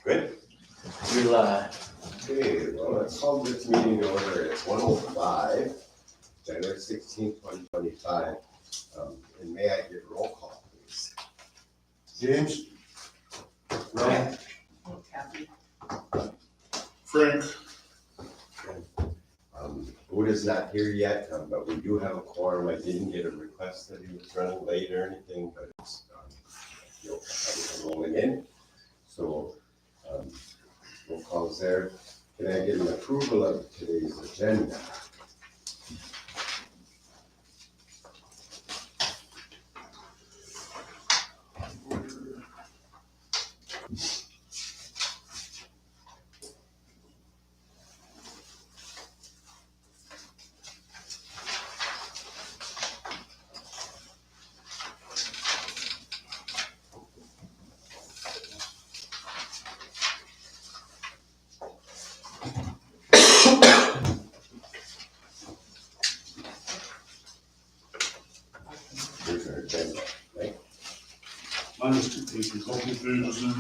Good. You're live. Okay, well, let's call this meeting to order. It's 1:05, January 16th, 2025. And may I get roll call, please? James, Ralph? Kathy. Frank, Wood is not here yet, but we do have a quorum. I didn't get a request that he was running late or anything, but it's, you'll have it rolling in. So, roll call is there. Can I get an approval of today's agenda? Here's our agenda, right? mine is 2 pages, all 2 pages in.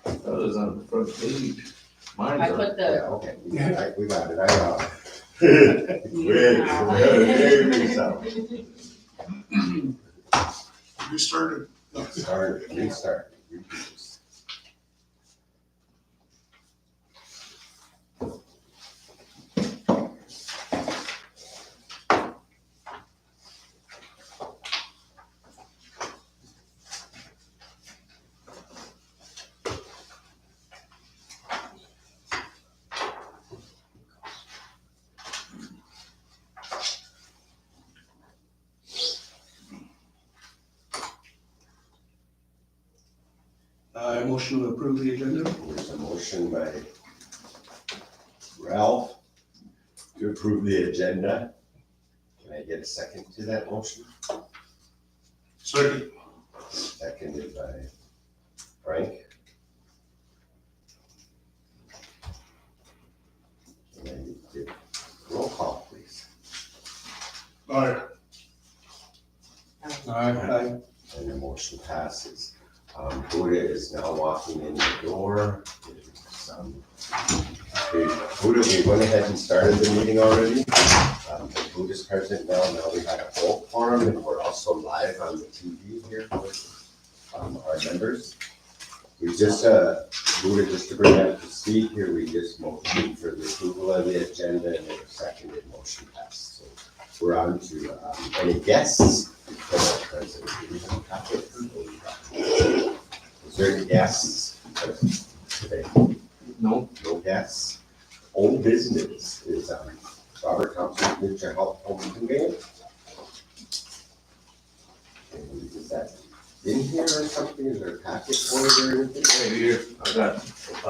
That was on the front page. Mine's I on. put Yeah, the, okay, we got it, I got it. We started. Restart. I motion to approve the agenda. There's a motion by Ralph to approve the agenda. Can I get a second to that motion? Second. Seconded by Frank. Can I get roll call, please? Aye. Aye. And the motion passes. Buddha is now walking in the door. Buddha, we went ahead and started the meeting already. Buddha's present now. Now we had a full forum, and we're also live on the TV here with our members. We just, Buddha, just to bring up to speed here, we just motioned for the approval of the agenda, and a seconded motion passed. So we're on to any guests that are present. Do we have a packet? Is there any guests today? No, No guests. Old business is Robert Thompson, Future Health Home Game. Is that in here or something? Is there a packet for it or anything? right here, I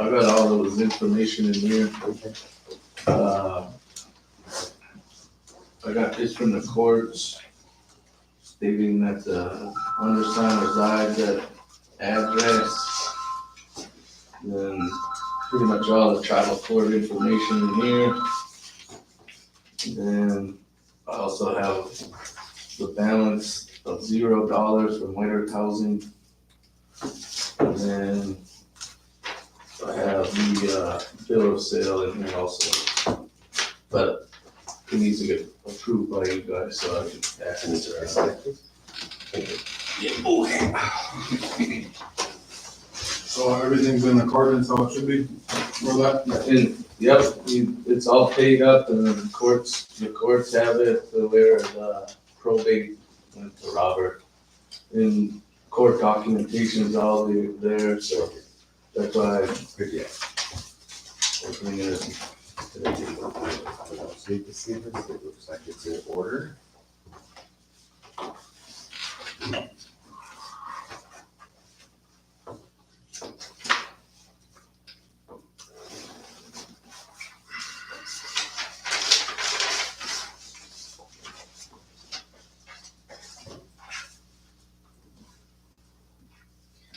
got all those information in here. Okay. I got this from the courts stating that the undersigned resides at address. Then pretty much all the tribal court information in here. And then I also have the balance of $0 from White Housing. And then I have the bill of sale in here also. But it needs to get approved by you guys, so I can ask And Mr. it's Okay. So everything's in accordance how it should be for that? And, yep, it's all paid up and the courts have it to where the probate went to Robert. And court documentation is all there, so that's why good, yeah. I'm bringing it today. So you can see this, it looks like it's in order.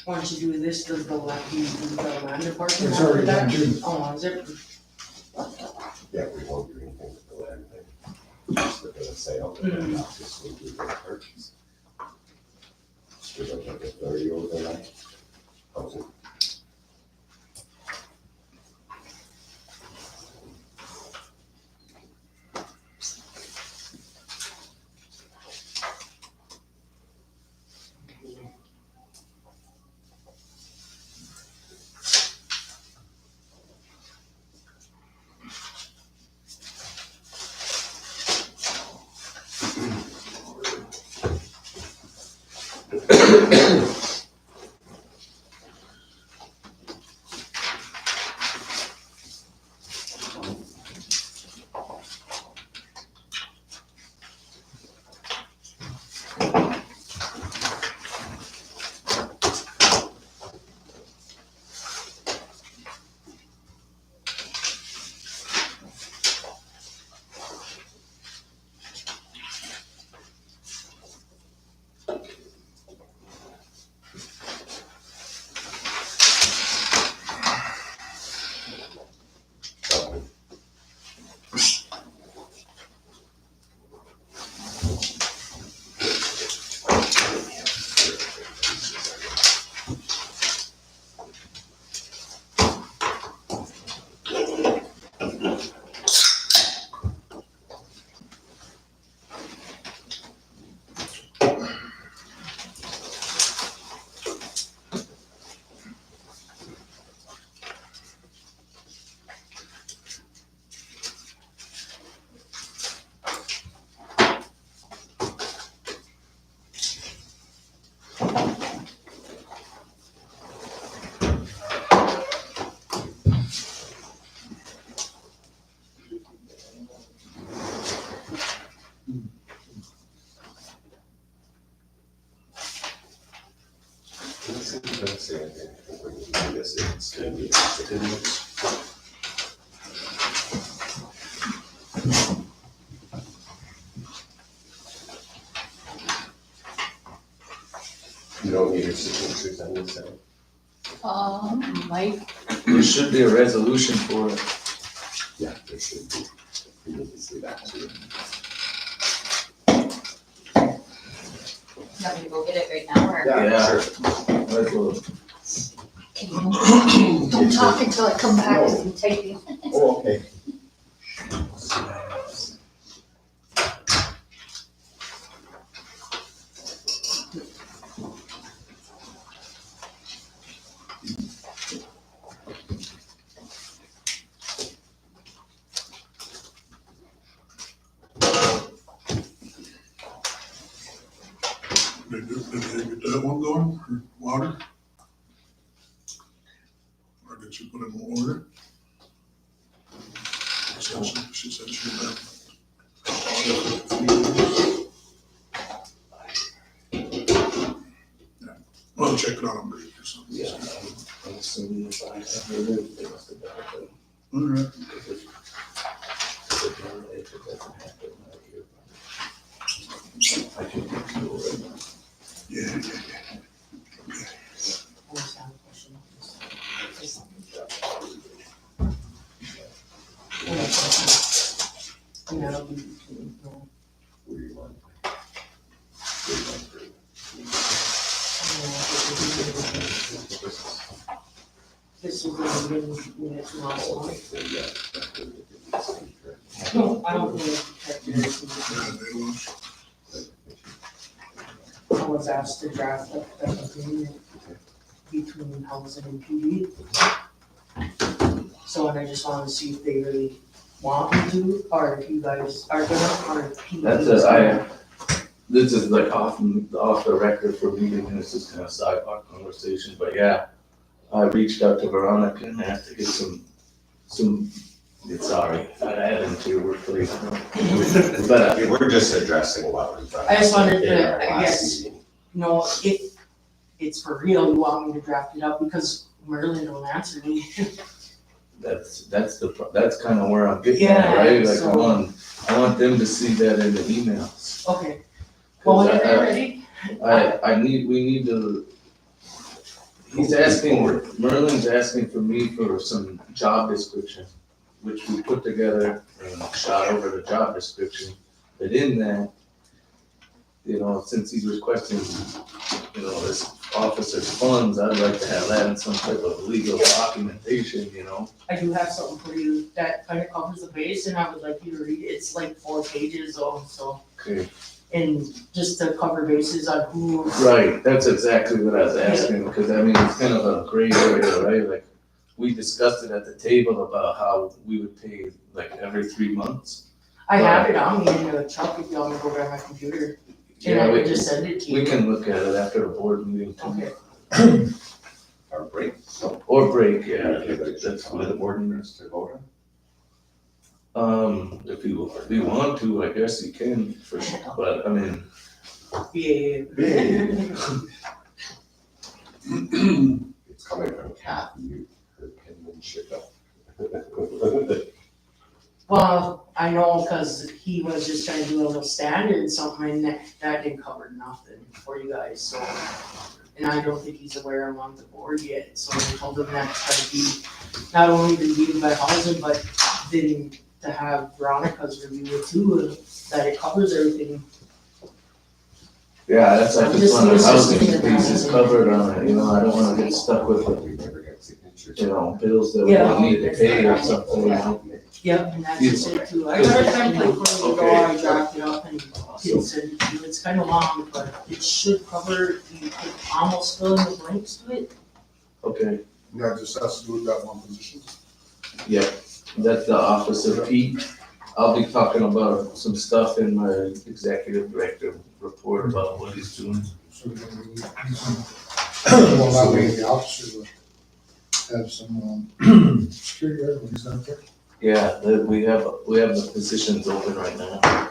once you do this, does the land, do the land department? It's already have done that? too. Oh, is it? Yeah, we won't do anything with the land thing. Just the sale, but not just we'll do the purchase. We don't have authority over the land. Housing. Let's see, I think we can do this, it's gonna be, it didn't. You don't need your signatures on this side. Mike, There should be a resolution for it. Yeah, there should be. You need to see that too. you want me to go get it right now, or? Yeah. Sure. That's what- Okay, don't talk until I come back with some typing. Oh, okay. Did they get that one going, for water? Or did she put it in order? She said she would have. Yeah, well, check it out on Greek or something. Yeah, I'm assuming if I have it, they must have done it. All right. Because if it doesn't happen, I can do it right now. Yeah. I just have a question. Yeah, that'll be between, no, Where you want? this is gonna be minutes from last month. Yeah. No, I don't really protect yours. Yeah, they was. I was asked to draft up an agreement between housing and PD. So, and I just wanted to see if they really want me to, or if you guys are gonna, or if PD. That's is it, gonna. this is like off the record for me, and it's just kind of sidebar conversation, but yeah. I reached out to Veronica and asked to get some, sorry, I added to your workplace. But, We're just addressing what we thought. I just wanted in to, our I last guess, meeting. No, if it's for real, you want me to draft it up, because Merlin don't answer me. that's kind of where I'm getting at, Yeah, right? Like, so- I want them to see that in the emails. Okay, well, 'Cause when they're ready, we need to, Merlin's asking for me for some job description, which we put together and shot over the job description. But in that, since he's requesting you know, this officer's funds, I'd like to have that in some type of legal documentation, you know? I do have something for you that kind of covers the base, and I would like you to read it. It's like 4 pages though, so, Okay. and just to cover bases on who, Right, that's exactly what I was asking, because I mean, it's kind of a gray area, right? Like, we discussed it at the table about how we would pay like every 3 months. I have it on me in the truck if you want me to go grab my computer. And I Yeah, would just send it to you. we can look at it after the board meeting too. Okay. Our break, so. Or break, yeah, That's that's one of the fine. board members to vote on. If you want to, I guess you can, for sure, but I mean, Yeah. It's coming from Kathy, her penmanship. Well, I know, cause he was just trying to do a little standard something, and that didn't cover nothing for you guys, so. And I don't think he's aware I'm on the board yet, so I told him that to be, not only reviewed by housing, but then to have Veronica's review it too, and that it covers everything. yeah, that's, I I'm just just want the housing insisting that pieces housing- covered on it, you know, I don't wanna get stuck with, We never get signatures. you know, bills that we Yeah. don't need to pay or something, you know? Yep, and that's just it too. I got a template for you to go, I drafted up and didn't send it to you. It's kinda long, but it should cover, you could almost fill in the blanks to it. Okay, That just has to do with that one position. yeah, that's the office of Pete. I'll be talking about some stuff in my executive director report about what he's doing. So well, that way the officer would have some, security guard when he's out there. Yeah, we have the positions open right now.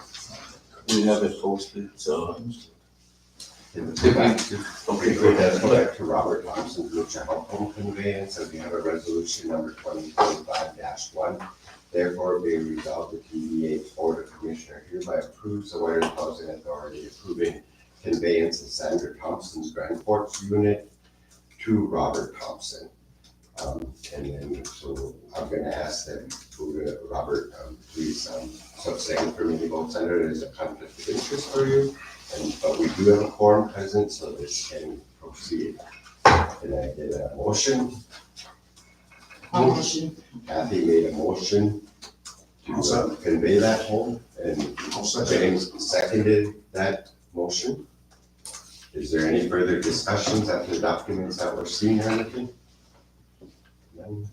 We have it posted, so. Okay, go back to Robert Thompson, Lucha Health Home Conveyance, and we have a resolution number 2025-1. Therefore, be resolved, the TDA Board of Commissioners hereby approves the Warren Housing Authority approving conveyance of Sandra Thompson's Grand Forks unit to Robert Thompson. And then, so I'm gonna ask that, Robert, please, so second for me to vote, Senator, there's a conflict of interest for you. But we do have a quorum present, so this can proceed. Can I get a motion? Motion. Kathy made a motion I'll to second. convey that home, and I'll second. James seconded that motion. Is there any further discussions after the documents that were seen or anything? None?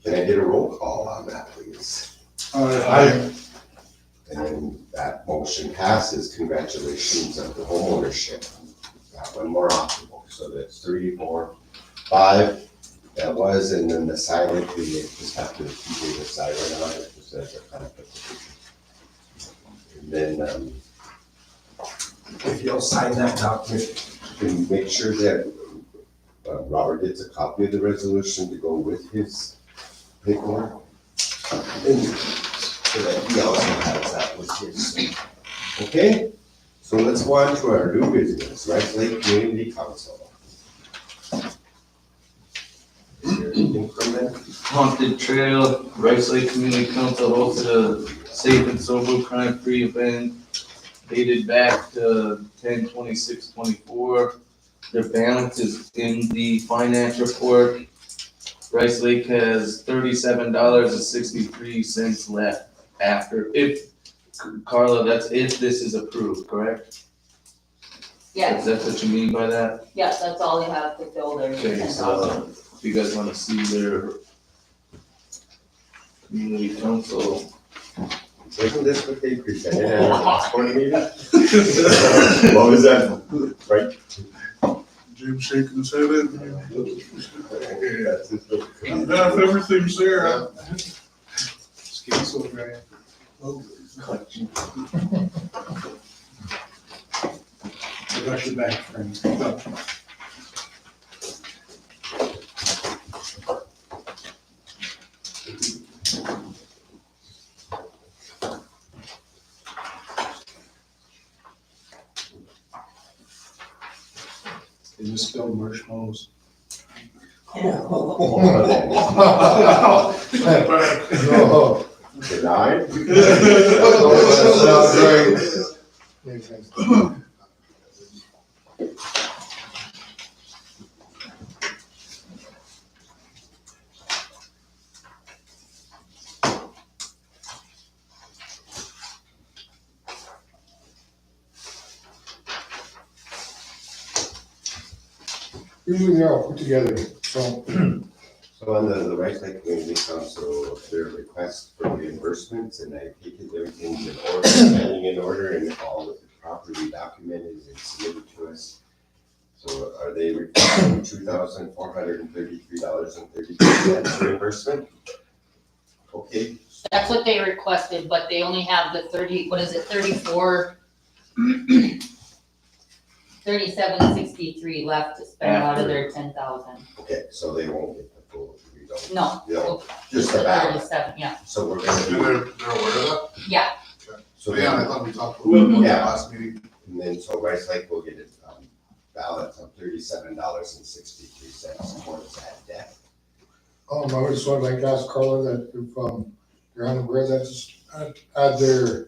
Can I get a roll call on that, please? Aye. And then that motion passes. Congratulations of the homeownership. Got one more obstacle, so that's 3, 4, 5. That was, and then the silent, we just have to keep the silent on it, just as a kind of. And then, if you'll sign that document, you can make sure that Robert gets a copy of the resolution to go with his paperwork. And so that he also has that with his. Okay, so let's go on to our new business, Rice Lake Community Council. Is there anything from them? Haunted Trail, Rice Lake Community Council hosted a safe and sober crime-free event dated back to 10/26/24. Their balance is in the finance report. Rice Lake has $37.63 left after, if, Carla, that's if this is approved, correct? Yes, Is that what you mean by that? yes, that's all you have to fill there. Okay, so if you guys wanna see their community council. Isn't this what they presented at our last board meeting? What was that? Right? Jim shaking his head at me. That's just what- Yeah, if everything's there, huh? Skin so dry. Oh, I got your back, friend. They just spilled marshmallows. No. Denied? Usually they're all put together, so, So on the Rice Lake Community Council, their request for reimbursements, and I take it everything's in order, standing in order, and all of the properly documented and submitted to us. So are they requesting $2,433.32 reimbursement? Okay, That's what they requested, but they only have the 3763 left to spend out of their 10,000. okay, so they won't get the full, we don't. No. No, just about, 37, yeah. so we're And gonna do, they're aware of that? Yeah, so Yeah, I then, thought we talked a little bit about Yeah. that last meeting. and then, so Rice Lake will get a ballot of $37.63 towards that debt. I just would like to ask Carla that if, you're unaware, that's, add their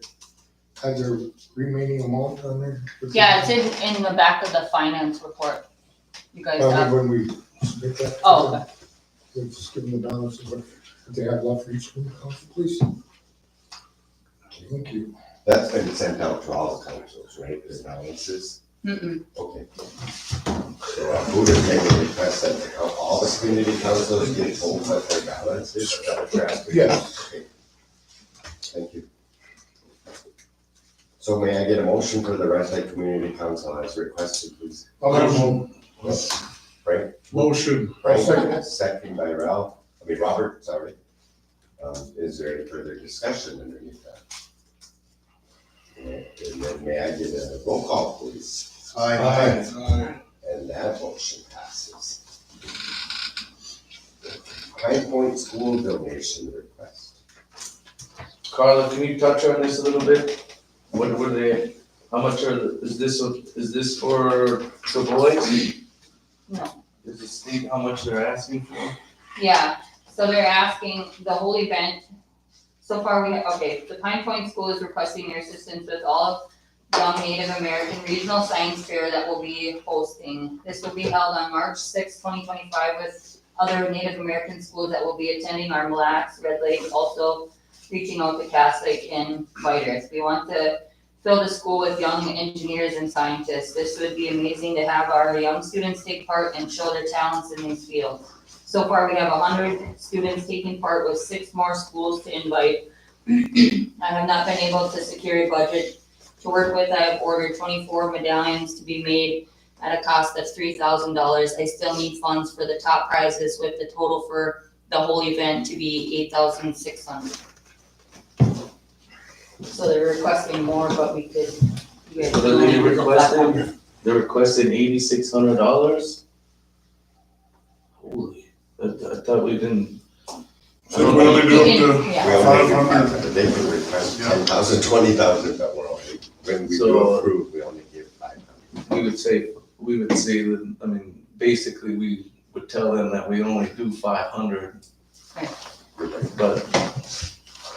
remaining amount on there. yeah, it's in the back of the finance report. You guys have, When we submit that. oh, okay. We'll just give them the balance of what they have left for each one, council, please. Thank you. That's been sent out to all the councils, right, the balances? Mm-mm. Okay. So who does make a request that all the community councils get told what their balance is? Is that what you're asking? Yes. Okay. Thank you. So may I get a motion for the Rice Lake Community Council as requested, please? Frank? Motion. Frank, second by Robert, sorry. Is there any further discussion underneath that? And then may I get a roll call, please? Aye. And that motion passes. Pine Point School donation request. Carla, can you touch on this a little bit? What were they, how much is this for the boys? No. Does it state how much they're asking for? Yeah, so they're asking the whole event. So far the Pine Point School is requesting your assistance with all Young Native American Regional Science Fair that we'll be hosting. This will be held on March 6, 2025 with other Native American schools that will be attending our Mille Lacs, Red Lake, also reaching out to Cass Lake and Whitehurst. We want to fill the school with young engineers and scientists. This would be amazing to have our young students take part and show their talents in these fields. So far, we have 100 students taking part with 6 more schools to invite. I have not been able to secure a budget to work with. I have ordered 24 medallions to be made at a cost that's $3,000. I still need funds for the top prizes with the total for the whole event to be $8,600. So they're requesting more, but we could. So they're requesting $8,600? Holy, I thought we didn't. I think we only do up to, Yeah. We only 500. they can request Yeah. 10,000, 20,000, but we're only, when we do So- approve, we only give 500. We would say that, I mean, basically, we would tell them that we only do 500. But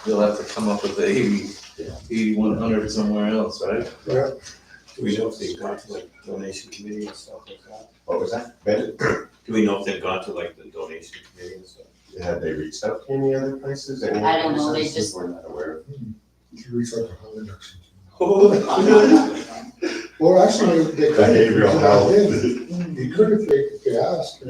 they'll have to come up with the 8,100 somewhere else, right? Yeah. Do we know if they've gone to like donation committee and stuff like that? What was that? Ben, Do we know if they've gone to like the donation committee and stuff? have they reached out to any other places? Any I don't know, other they services just- we're not aware of? You should reach out to Holland Ducks. Well, actually, they could. Behavioral health. They could if they asked.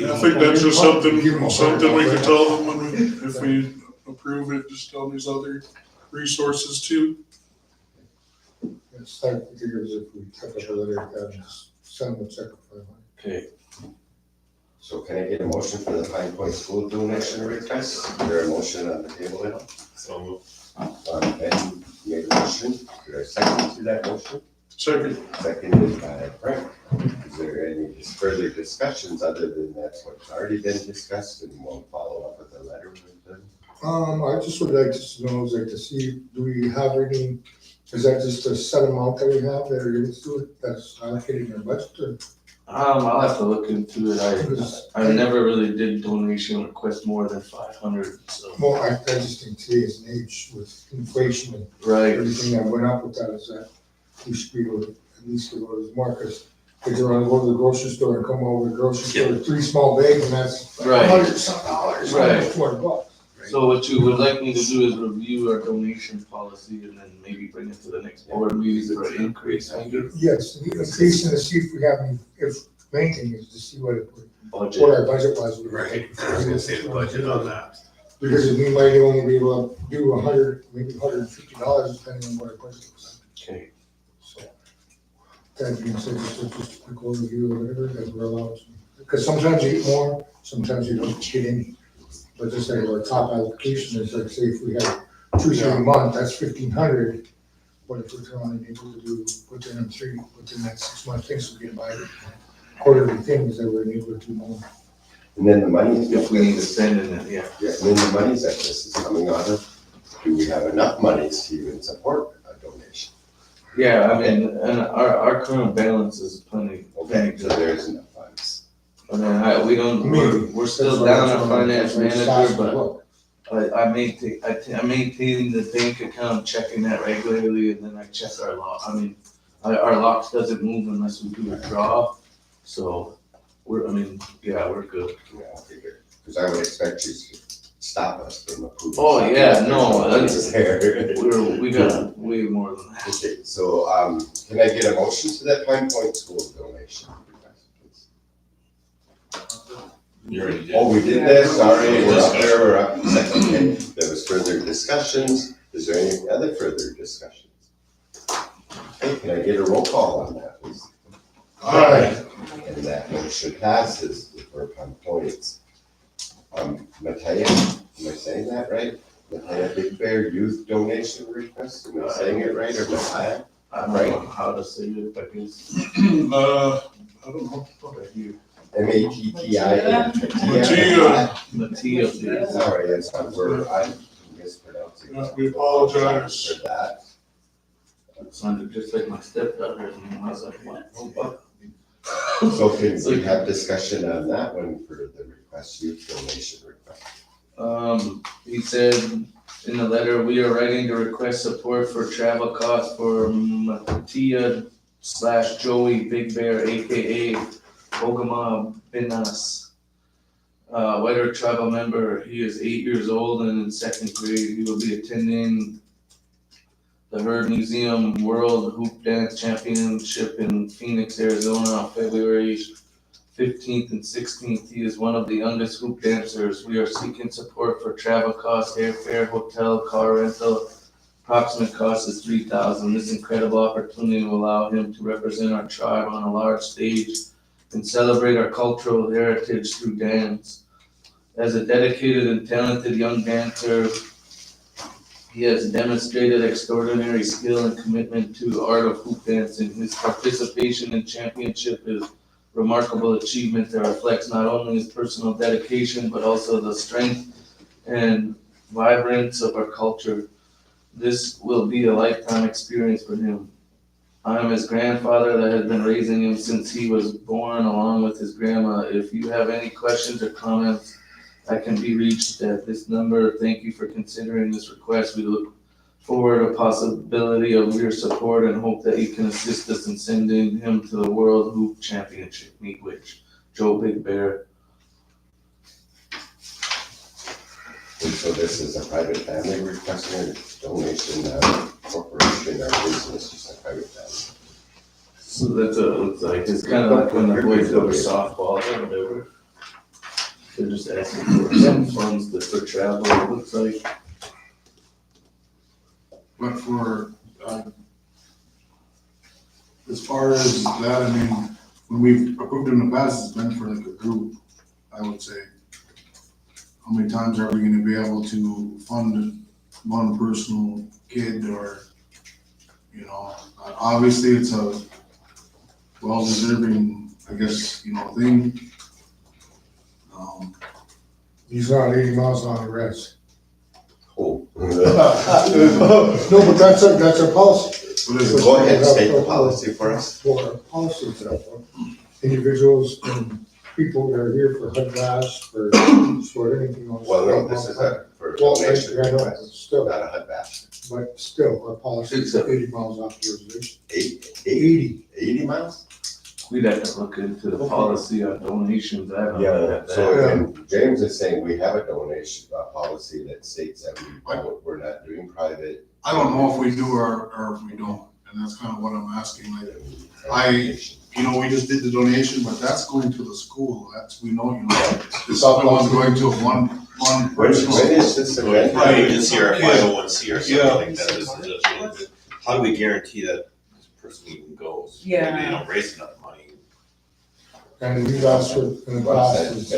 I think that's just something we can tell them when if we approve it, just tell them these other resources too. It's like, figures if we took up a letter and just send them a check of $500. Okay, So can I get a motion for the Pine Point School donation request? Is there a motion on the table now? So Ben made a motion. Is there a second to that motion? Second. Seconded by Frank. Is there any further discussions other than that's what's already been discussed and we'll follow up with a letter with them? I just would like to know, like to see, do we have any, is that just a set amount that we have that are into it, that's allocated in our budget? Or- I'll have to look into it. I never really did donation request more than 500, so. Well, I just think today's age with inflation and Right, everything that went up with that is that we should be able to at least give those more, because kids are gonna go to the grocery store and come over to the grocery store with 3 small bags and that's Right. $100 some dollars, Right. $200. So what you would like me to do is review our donation policy and then maybe bring it to the next board meeting for an increase, maybe? Yes, increasing to see if we have any, if main thing is to see what Budget. our budget was. Right, I was gonna say the budget on that. Because we might only be able to do $100, maybe $150, depending on what our budget was. Okay. So, that being said, just a quick overview or whatever that we're allowed to. Because sometimes you get more, sometimes you don't get any. But just like our top allocation is like, say, if we have 2 a month, that's 1,500. But if we're trying able to do within that 6 month thing, so we can buy quarterly things that we're able to do more. And then the money, If we need to spend in it, yeah. yeah, and then the monies that this is coming out of, do we have enough monies to even support a donation? Yeah, I mean, and our current balance is plenty. Okay, so there's enough funds. I mean, we're still down our finance manager, but I maintain the bank account, checking that regularly, and then I check our lock. I mean, our locks doesn't move unless we do a draw, so we're good. Yeah, okay, good. Because I would expect you to stop us from approving. Oh, something yeah, if no, there's no funds there. We got way more than that. Okay, so, can I get a motion to that Pine Point School donation request, please? You already did. Oh, we did that, sorry, we're up there, we're up, okay, there was further discussions, is there any other further discussions? Okay, can I get a roll call on that, please? Aye. And that motion passes for Pine Points. Mattia, am I saying that right? Mattia Big Bear Youth Donation Request, am I saying it right, or Mattia? I don't know how to say it, I guess. I don't know. M-A-T-T-I-A. Mattia. Mattia, yeah. Sorry, that's not word, I'm mispronouncing. Yeah, we apologize. For that. It sounded just like my stepdaughter's name. I was like, what? So can we have discussion on that one for the request, youth donation request? He said in the letter, we are writing to request support for travel costs for Mattia / Joey Big Bear, AKA Ogama Binas. Whiter tribal member, he is 8 years old and in 2nd grade. He will be attending the Herd Museum World Hoop Dance Championship in Phoenix, Arizona on February 15th and 16th. He is one of the youngest hoop dancers. We are seeking support for travel costs, airfare, hotel, car rental. Approximate cost is $3,000. This incredible opportunity will allow him to represent our tribe on a large stage and celebrate our cultural heritage through dance. As a dedicated and talented young dancer, he has demonstrated extraordinary skill and commitment to the art of hoop dancing. His participation in championship is remarkable achievement that reflects not only his personal dedication, but also the strength and vibrance of our culture. This will be a lifetime experience for him. I am his grandfather that has been raising him since he was born, along with his grandma. If you have any questions or comments, I can be reached at this number. Thank you for considering this request. We look forward to a possibility of your support and hope that you can assist us in sending him to the World Hoop Championship meet, which Joe Big Bear. And so this is a private family requesting a donation, corporation or business, just a private family. So that's what it looks like. It's kind of like when the boys go to softball or whatever. They're just asking for some funds for travel, it looks like. But for, as far as that, I mean, when we've approved in the past, it's been for like a group, I would say. How many times are we gonna be able to fund one personal kid or, you know, obviously it's a well-deserving, I guess, thing. He's not 80 miles on the rest. Oh. No, but that's our policy. What is it? Go ahead and state the policy for us. For our policy itself, individuals and people that are here for HUD bash, for anything else. Well, no, this is for Well, donation I know, but request, still, not a HUD bash. but still, our policy is 80 miles off the reservation. 80 miles? We'd have to look into the policy on donations, I don't know. Yeah, so, and James is saying we have a donation, policy that states that we're not doing private. I don't know if we do or if we don't, and that's kind of what I'm asking, like, we just did the donation, but that's going to the school, that's, we know, this other one's going to one When person. is this event? Probably just see our 501c or something Yeah. like that. This is a little bit, how do we guarantee that this person even goes? Yeah. Maybe they don't raise enough money. And we've asked for, in the past, is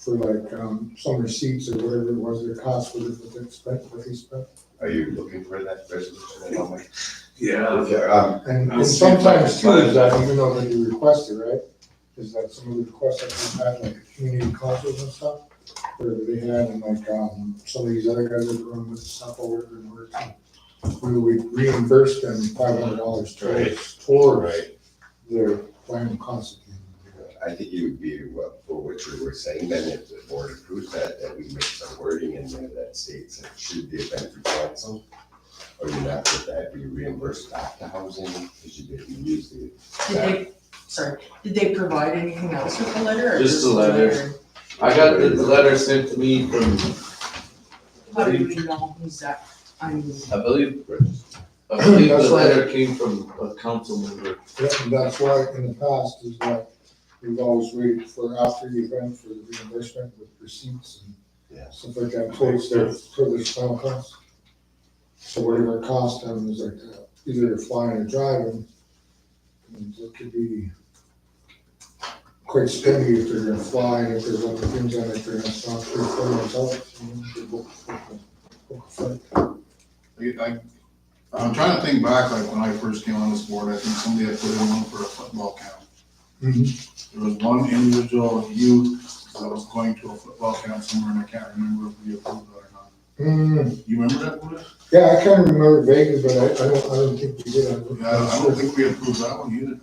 for like, some receipts or whatever it was, their cost, what they spent. Are you looking for that resolution at all, Mike? Yeah, And sometimes too, is that even though that you request it, right, is that some of the requests that we've had, like community councils and stuff, whatever they had, and like, some of these other guys that run with stuff or whatever, in order to, we reimburse them $500 towards their plan cost. I think it would be, for what you were saying, then if the board approves that we make some wording in there that states that should the event be canceled, or you not, would that be reimbursed back to housing, because you didn't use the. Did they provide anything else with the letter? Or Just the letter. I got the letter sent to me from, How do we know who's that? I mean, I believe the That's why- letter came from a council member. Yeah, and that's why in the past is that we've always waited for after the event for the reimbursement with receipts Yeah. and stuff like that towards their final cost. So whatever it cost them is like either flying or driving, and it could be quite spendy if they're gonna fly and if there's other things on it, they're gonna stop 3-4 months out. They book a flight. I'm trying to think back, like when I first came on this board, I think somebody had put in one for a football camp. There was one individual youth that was going to a football camp somewhere, and I can't remember if we approved that or not. You remember that, Louis? Yeah, I kind of remember vaguely, but I don't think we did. Yeah, I don't think we approved that one either,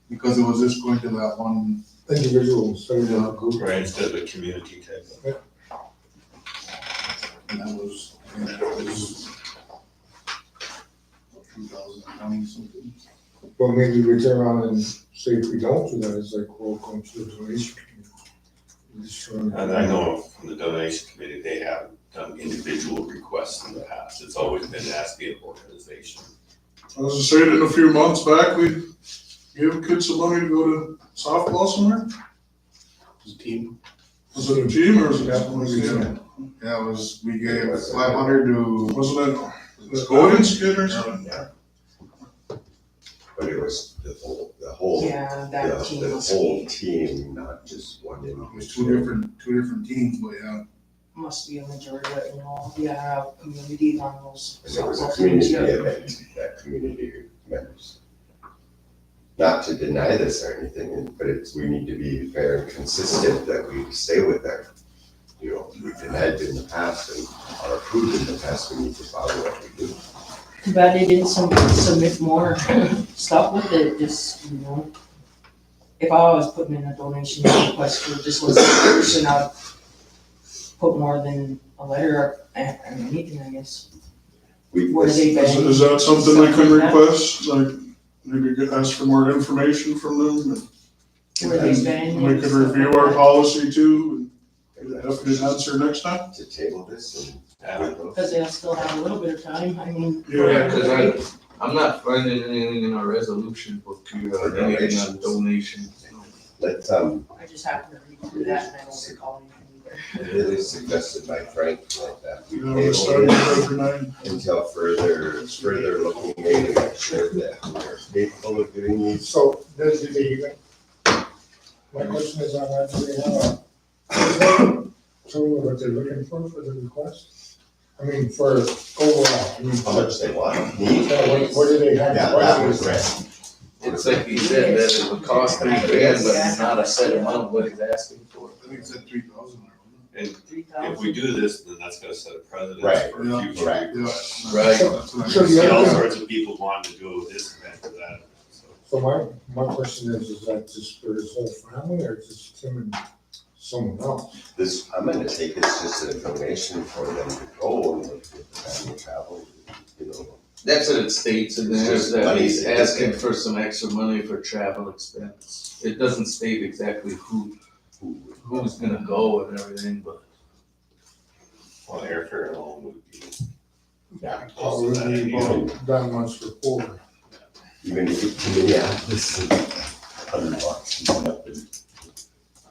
because it was just going to that one. Individual instead of a group. Right, instead of a community type. And that was 2020 something. Well, maybe we turn around and say if we don't do that, it's like, well, come to the donation committee. We just show them- And I know from the donation committee, they have done individual requests in the past. It's always been asked the organization. I was just saying, in a few months back, we gave kids some money to go to softball somewhere. It was a team. Was it a team or was it? Yeah, it was, we gave 500 to, Wasn't it the Godin's kid or something? But it was the whole, yeah, that team the must whole be, team, not just one it was individual. two different teams, but yeah. must be a majority of, communities on those. And it was a softball community teams, yeah. event, that community members. Not to deny this or anything, but we need to be fair and consistent that we stay with that. We've denied it in the past and are approved in the past, we need to follow what we do. Too bad they didn't submit more stuff with it, just, if I was putting in a donation request for just one person, I'd put more than a letter or anything, I guess. Where they been? Is that something we can request, like, maybe get, ask for more information from them? Where they been. And we could review our policy too, and get a definite answer next time? To table this and. Because they'll still have a little bit of time, I mean. Yeah, because I'm not finding anything in our resolution book to, anything on donations. Let's, I just happened to read through that and I don't recall anything either. it is suggested by Frank that we We're starting table every night. until further looking at to make sure that we're capable of doing these. So, does it even, my question is on that, do they have a total of what they're looking for the request? I mean, for overall, I mean. How much they want. What do they have? Yeah, that was right. It's like he said, that it would cost $3,000, but it's not a set amount what he's asking for. I think it said 3,000. And 3,000. if we do this, then that's gonna set a precedent Right, for yeah, future right. requests. Right. That's what I So mean. the See all other- sorts of people wanting to do this event or that, so. So my question is that just for his whole family or just him and someone else? This, I'm gonna take this just as a donation for them to go and if the family travel, That's what it states in there, It's just that money he's to get asking there. for some extra money for travel expense. It doesn't state exactly who's gonna go and everything, but Well, airfare alone would be. Yeah. close to that Probably anyway. about that much for four. Even if you to Minneapolis, $100 to get up and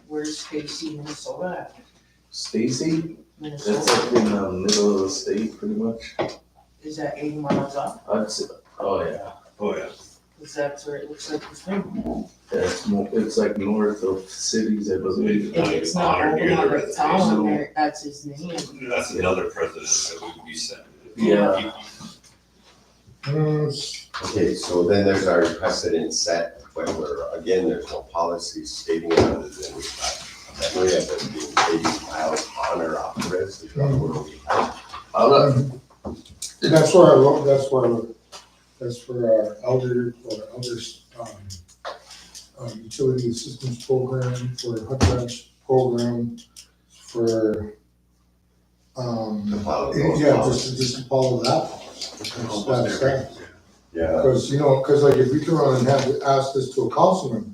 Where's Casey, Minnesota at? Stacy, that's Minnesota, like in the middle of the state, pretty much. is that 80 miles up? I'd say, oh yeah, Oh, yeah. Cause that's where it looks like it's from. it's like north of cities, I believe. If it's not Honor near the open on the town, reservation. there, that's his name. That's another president that would be sent. Yeah. Okay, so then there's our precedent set, when we're, again, there's no policy stating it other than we've got a memory of it being 80 miles on or off the rest of the road we have. I'll let, That's where I wrote, that's for our elders, utility assistance program, for HUD ranch program, for, To follow those yeah, policies. just to follow that policy. That's that. Yeah, Because, cause like if we turn around and have to ask this to a council member,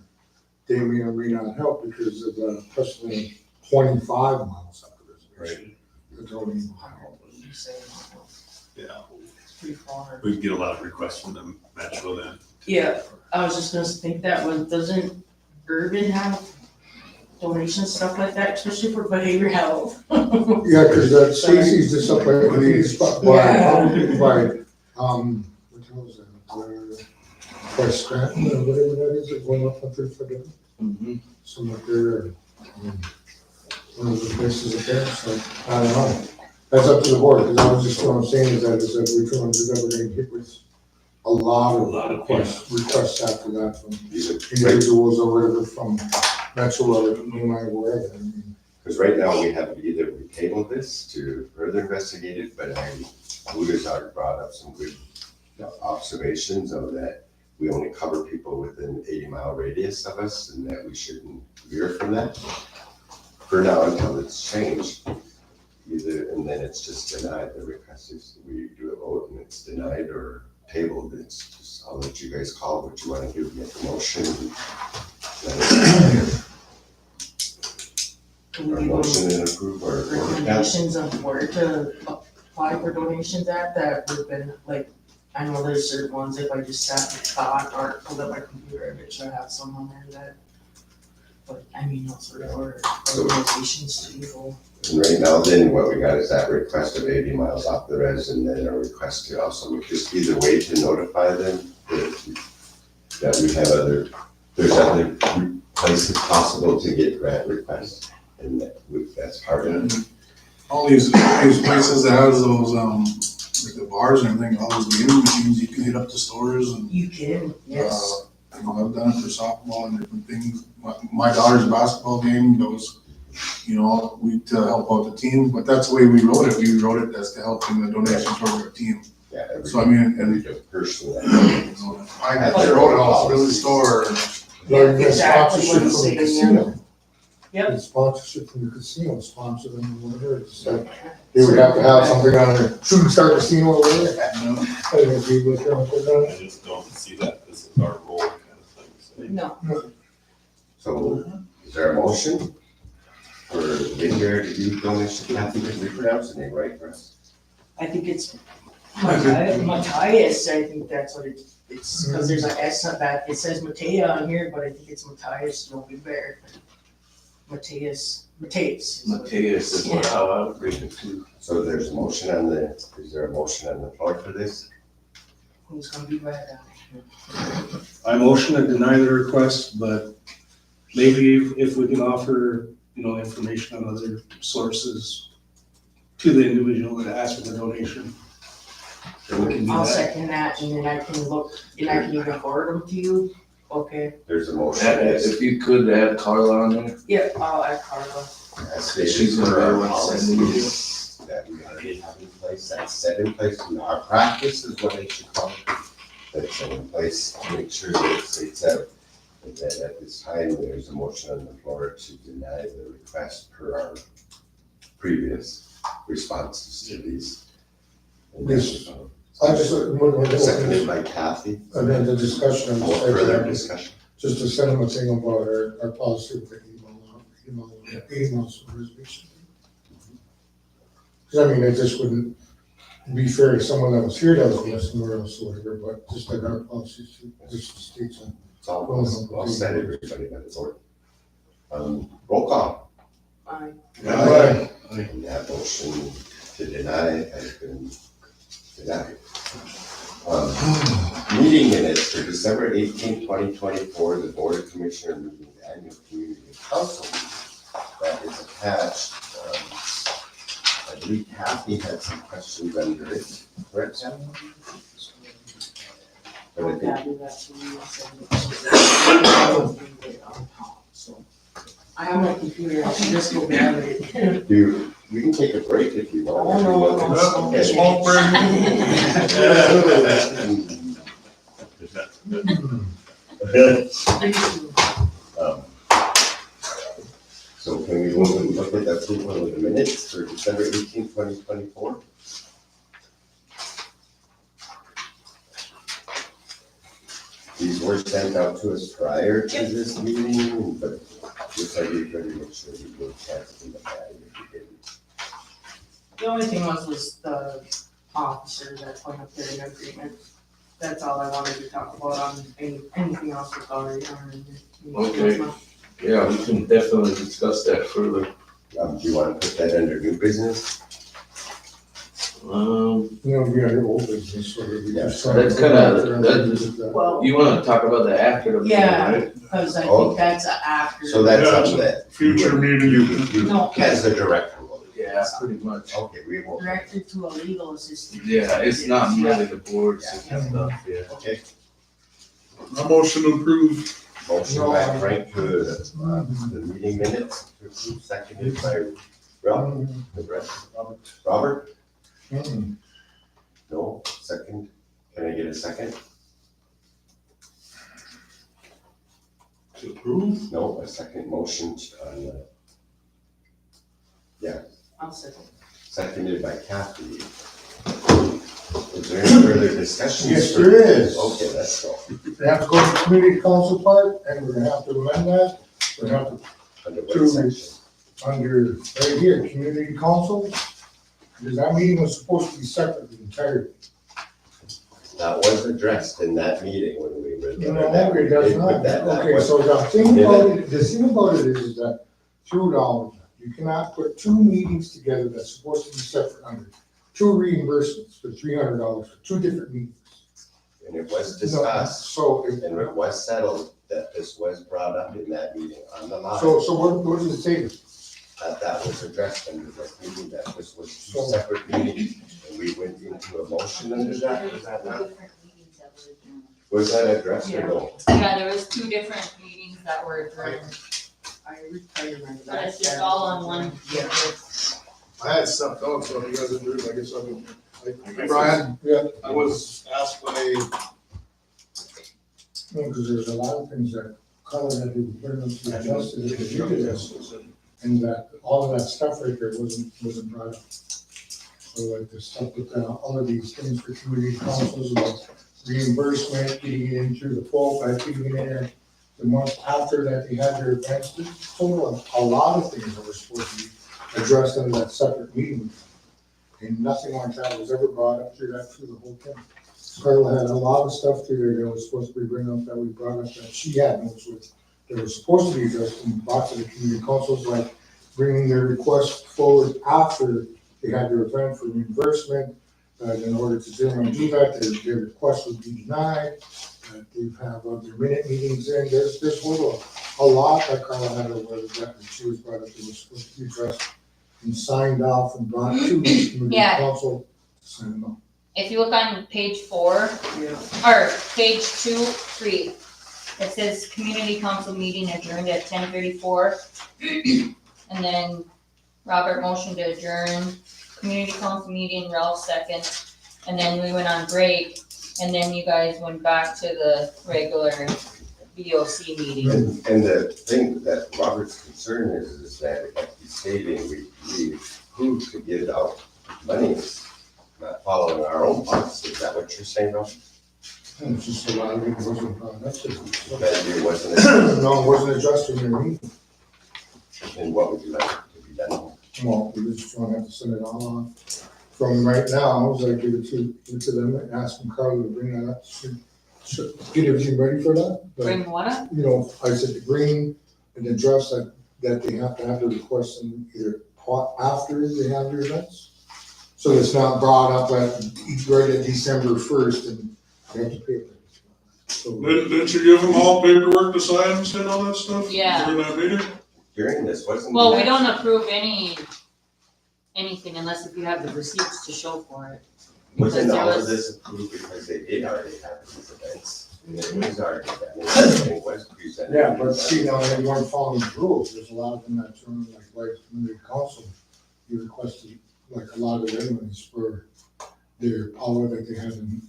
they may or may not help because of the precedent 25 miles up the reservation. It's only- Yeah, It's pretty far. we get a lot of requests from the metro then. Yeah, I was just gonna think that one, doesn't Urban have donation stuff like that, especially for behavior health? Yeah, cause that Stacy's just up by, Yeah. what was that? By Scranton or whatever that is, going up there for them, mhm. some up there, one of the places up there, so, I don't know. That's up to the board, cause I was just, what I'm saying is that we turn, we're never gonna hit with a lot of requests after that from individuals or whatever from Metro or wherever, I mean. because right now we have either we table this to further investigate it, but Buddha's already brought up some good observations of that we only cover people within 80-mile radius of us and that we shouldn't veer from that for now until it's changed. Either, and then it's just denied, the request is, we do a vote and it's denied or tabled, it's just, I'll let you guys call what you wanna do, make a motion. Can Or we go motion and approve or. recommendations of where to apply for donations that would have been, like, I know there's certain ones, if I just sat and thought or pulled up my computer, I bet you I have some on there that, but I mean, those sort of organizations to go. And right now, then what we got is that request of 80 miles off the res and then a request to also, just either way to notify them that we have there's other places possible to get grant requests. And that's part of it. All these places that has those, like the bars and everything, all those game machines, you can hit up the stores and, You can, yes. I've done it for softball and different things. My daughter's basketball game, those, we to help out the team, but that's the way we wrote it. We wrote it as to helping the donation toward our team. Yeah. So I mean, and Personally. I had to wrote it all through the store. Like the Exactly what sponsorship it's from the saying, casino. Yep. The sponsorship from the casino, sponsor them, or whatever, it's like, they would have to have something on their shooting star casino or whatever. And if you look around, put that. I just don't see that this is our role kind of thing. No, So is there a motion for Vineyard to do donation? Kathy, did we pronounce the name right for us? I think it's Matthias, I think that's what it's, cause there's an S on that, it says Matea on here, but I think it's Matthias, no, we bear. Matthias. Mateus is what, how I would read it too. So there's a motion is there a motion on the floor for this? Who's gonna be right on it? I motion to deny the request, but maybe if we can offer, information on other sources to the individual that asked for the donation. then we can do I'll that. second that, and then I can look, and I can even forward them to you, okay? There's a motion. If you could add Carla on there. Yeah, I'll add Carla. As stated She's for gonna our be the one sending policies that we already have in place, that's set in place, and our practice is what they should call it. That's set in place, to make sure that it states out that at this time, there's a motion on the floor to deny the request per our previous responses to these. And Yes. I just, Seconded by Kathy. and then the discussion. More further discussion. Just to send them a thing about our policy with the emails for reservation. Cause I mean, it just wouldn't be fair to someone that was here that was listening or else or whatever, but just like our policies, just states on. It's all, I'll send everybody that it's ordered. Roll call. Aye. Aye. And that motion to deny has been denied. Meeting minutes for December 18, 2024, the Board of Commissioner meeting, the annual community council meeting that is attached. I believe Kathy had some questions under it, correct, Sam? But I think I have my computer, I can just go grab it. we can take a break if you want. Oh, no, Okay. Smoke So can we look at the approval of the minutes for December 18, 2024? These were sent out to us prior to this meeting, but just like we could make sure we were casting the bag if we didn't. The only thing was the officer that went up there in agreement. That's all I wanted to talk about on anything else was already on. Okay. Yeah, we can definitely discuss that further. Do you want to put that under new business? You know, we had your old business, so we Yeah, just. that's kinda- Well, You wanna talk about the after the meeting, Yeah. right? because I Oh. think that's after. So that's Yeah, something that. future meeting. You, No. as the director will. Yeah, pretty much. Okay, we will. Directed to a legal assistant. Yeah, it's not really the board's stuff, yeah. Okay, A motion to approve. motion by Frank to, the meeting minutes to approve, seconded by Ralph, Robert? Mm. No, second, can I get a second? To approve? No, a second motion on, I'll second. seconded by Kathy. Is there any further discussion? Yes, there is. Okay, let's go. We have to go to the community council part, and we're gonna have to amend that, we're gonna have to Under what Two. section? under, right here, community council, because that meeting was supposed to be separate entirely. That was addressed in that meeting when we were. You know, it does did put not, that okay, way. so the thing about it is that $2, you cannot put two meetings together that's supposed to be separate under two reimbursements for $300 for two different meetings. And it was No, discussed, So, if- and it was settled that this was brought up in that meeting on the line. so what does it say? That was addressed under that meeting, that this was two So- separate meetings, and we went into a motion under that, was that not? Was that addressed or no? Yeah, there was 2 different meetings that were adjourned, I remember that. but it's just all on one. Yeah. I had stuff else, so you guys are doing, I guess I'll do. Brian? Yeah. I was asked by, Because there's a lot of things that Colin had to bring up to adjusted if you did this, and that, all of that stuff right there wasn't brought up. So like the stuff with, all of these things for community councils about reimbursement, getting it in through the fall, by getting it in there the month after that they had their events, there's total, a lot of things that were supposed to be addressed in that separate meeting. And nothing like that was ever brought up through the whole thing. Carla had a lot of stuff through there that was supposed to be bring up, that we brought up, that she had notes with, that was supposed to be addressed and brought to the community councils, like bringing their request forward after they had their event for reimbursement. In order to generally do that, their request would be denied, they have their minute meetings in, there's a lot that Carla had over that, and she was brought up, that was supposed to be addressed and signed off and brought to the community Yeah. council, sign them off. If you look on page 4, Yeah. or page 2, 3, it says community council meeting adjourned at 10:34. And then Robert motioned to adjourn, community council meeting, Ralph second, and then we went on break, and then you guys went back to the regular BOC meeting. And the thing that Robert's concern is that, like he's stating, we approved to give out monies not following our own policy, is that what you're saying, Rob? And it's just a lot of it wasn't, that's it. That it wasn't, No, it wasn't adjusted in the meeting. and what would you like to be done? Well, we just want to have to send it all on. From right now, as I give it to them and ask them Carla to bring that up. Should get everything ready for that, but, Bring what up? you know, I said to bring and address that they have to have the request in either after they have their events. So it's not brought up right at December 1st and they have to pay for it. So, Didn't you give them all paperwork to sign and send all that stuff? Yeah. During that meeting? During this, wasn't. Well, we that- don't approve anything unless if you have the receipts to show for it. Wasn't Because there all of was- this approved because they did already have these events? And it was already done, and everything was presented. yeah, but see, now you weren't following the rules. There's a lot of them that turn like community council. You requested like a lot of the remedies for their power that they had in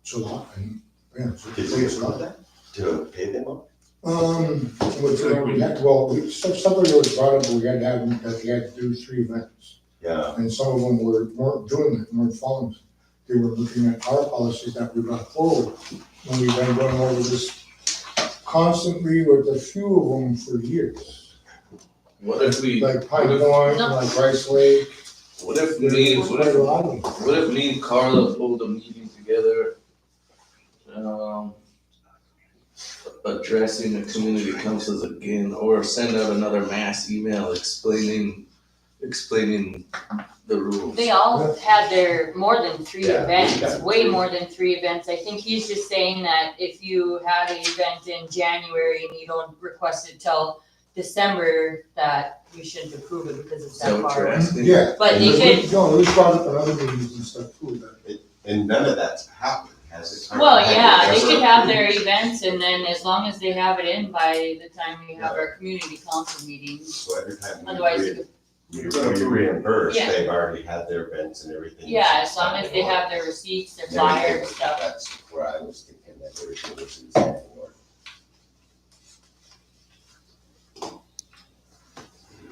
July. Yeah, so Did you approve that? To pay them off? We had, well, somebody was brought up, we had to have, them- that they had to do 3 events. Yeah, And some of them weren't doing it, weren't following. They were looking at our policies that we brought forward. And we've been going over this constantly with a few of them for years. What if we, Like Pine Point, No. like Rice Lake. what if There's me, quite a lot of them. what if me and Carla pulled a meeting together, addressing the community councils again, or send out another mass email explaining the rules? They all had their more than 3 Yeah, events, yeah. way more than 3 events. I think he's just saying that if you had an event in January and you don't request it till December, that you shouldn't approve it because it's Is that that what you're far. asking? Yeah. But they could, No, it was brought up in other meetings and stuff too, that. and none of that's happened, has it? well, yeah, they Has it could have ever their events and then as long as they have it in by the time we have our community council meetings. So every time Otherwise, you we reimburse, Yeah. they've already had their events and everything. yeah, as long as they have their receipts, their flyers and stuff. That's where I was thinking that everything was in standing order.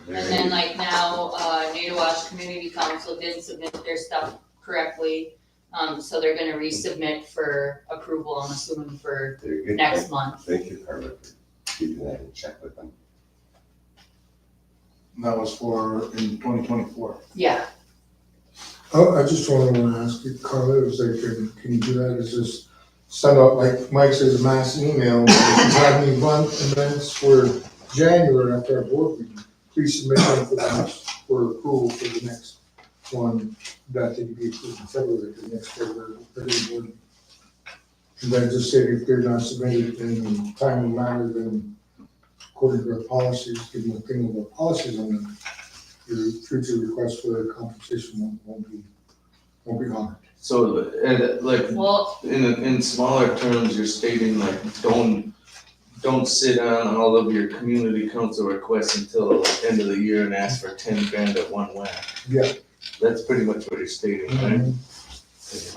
And then like now, Natiwash Community Council did submit their stuff correctly. So they're gonna resubmit for approval, I'm assuming for Very good. next month. Thank you, Carla, for keeping that in check with them. And that was for in 2024. Yeah, Oh, I just want to ask you, Carla, it was like, can you do that, is just send out, like Mike says, a mass email, if you have any events for January after our board meeting, please submit them for approval for the next one, that they be approved in February, the next February board meeting. And then just say if they're not submitted in a timely manner, then according to our policies, give them a thing of our policies on them, your future request for compensation won't be honored. So, and like, well, in smaller terms, you're stating like, don't sit on all of your community council requests until the end of the year and ask for 10 grand at one whack. Yeah. That's pretty much what you're stating, right?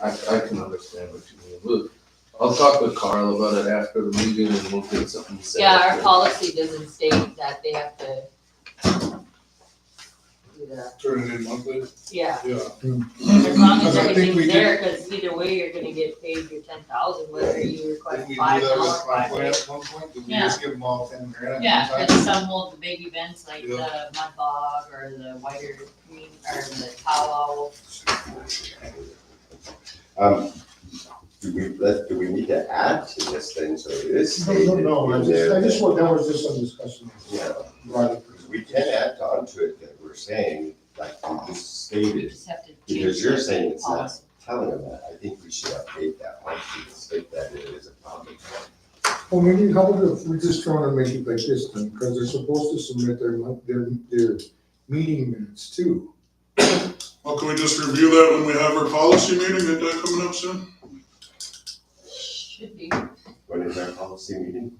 I can understand what you mean. Look, I'll talk with Carl about it after the meeting and we'll get something set yeah, up. our policy doesn't state that they have to do that. Turn it in monthly? Yeah, Yeah. as long as Because I think we everything's did- there, cause either way, you're gonna get paid your 10,000, whether you request Didn't we do 5 that with dollars, 5 Franklin days. at one point? Did we Yeah. just give them all 10 grand? at Yeah, one time? cause some hold the big events like Yeah. the Mud Bog or the Whiter Queen, or the Powwow. Do we need to add to this thing, so it is No, stated no, in there I just that- want, that was just some discussion. Yeah, Right. because we can add onto it that we're saying, like you just You stated, just have to change because you're the saying it's not policy. telling them that. I think we should update that one to state that it is a problem. Well, maybe how about if we just try to make it like this then, because they're supposed to submit their meeting minutes too. Well, can we just review that when we have our policy meeting? Isn't that coming up soon? Should be. When is our policy meeting?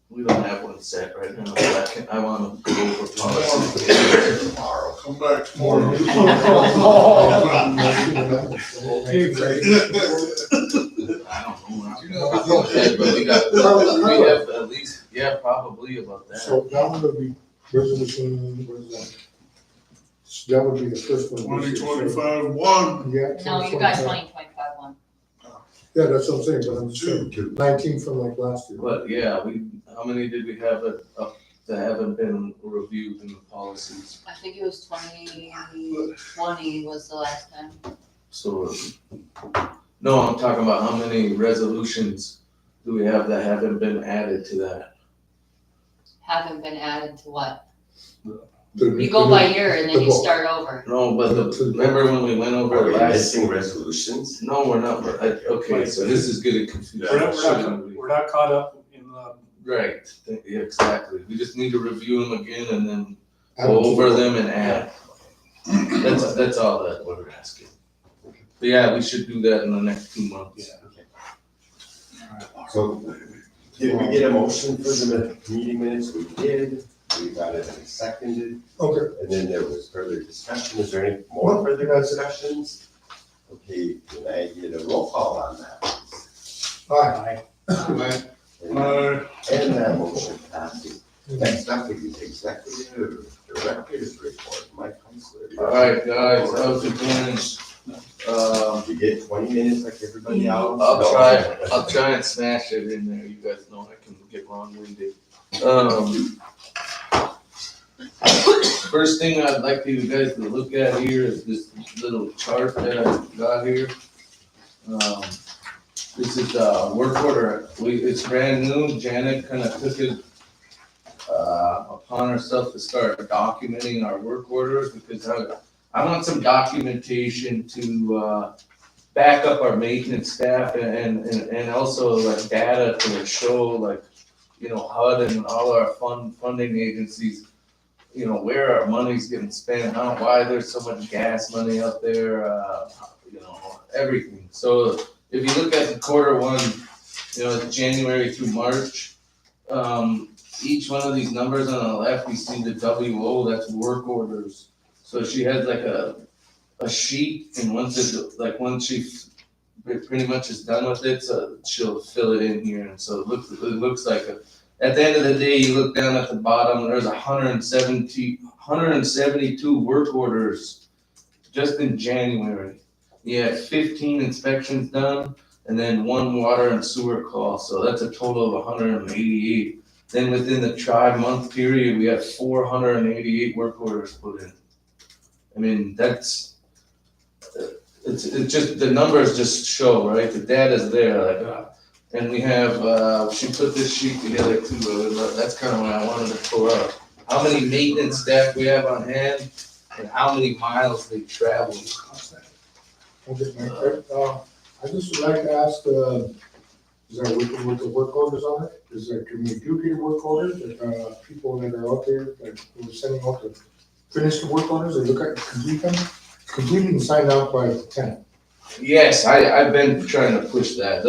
We don't have one set right now, but I wanna go over policy. Tomorrow. Come back More. tomorrow. I don't know. Yeah, but we have at least, yeah, probably about that. So that would be resolution, what is that? So that would be the first one. 2025 1. Yeah. No, you got 2025. 2025 one. Yeah, that's what I'm saying, but I'm just saying, 19 from like last year. But yeah, how many did we have up that haven't been reviewed in the policies? I think it was 2020 was the last time. So, no, I'm talking about how many resolutions do we have that haven't been added to that? Haven't been added to what? The- You go by year and then the you book. start over. No, but remember when we went over Are we last? missing resolutions? No, we're not, okay, so this is getting confusing. We're not caught up in, Right, yeah, exactly, we just need to review them again and then Add go to the over book. them and add. That's all that we're asking. But yeah, we should do that in the next 2 months. So, did we get a motion for the meeting minutes? We did. We got it seconded, Okay. and then there was further discussion. Is there any more further discussions? Okay, can I get a roll call on that, please? Aye. And that motion passes. Next up, we get executive director's report, Mike Heisler. Alright, guys, how's it going? You get 20 minutes like everybody else? I'll try and smash it in there, you guys know I can get long-winded. First thing I'd like you guys to look at here is this little chart that I got here. This is a work order, it's brand new, Janet kinda took it upon herself to start documenting our work orders, because I want some documentation to back up our maintenance staff and also like data to show like, you know, HUD and all our funding agencies, you know, where our money's getting spent, why there's so much gas money out there, you know, everything. So if you look at the quarter one, you know, January through March, each one of these numbers on the left, you see the WO, that's work orders. So she has like a sheet, and once she pretty much is done with it, so she'll fill it in here, and so it looks like at the end of the day, you look down at the bottom, there's 172 work orders just in January. You had 15 inspections done, and then 1 water and sewer call, so that's a total of 188. Then within the tri-month period, we have 488 work orders put in. I mean, it's just, the numbers just show, right, the data's there, like, and we have, she put this sheet together too, that's kind of what I wanted to pull up. How many maintenance staff we have on hand, and how many miles they travel. Okay, Mike, I just would like to ask, is that with the work orders on it? Is there, can we duplicate work orders, people that are out there, that we're sending out to finish the work orders, or look at, complete them? Complete and sign out by the 10th. Yes, I've been trying to push that,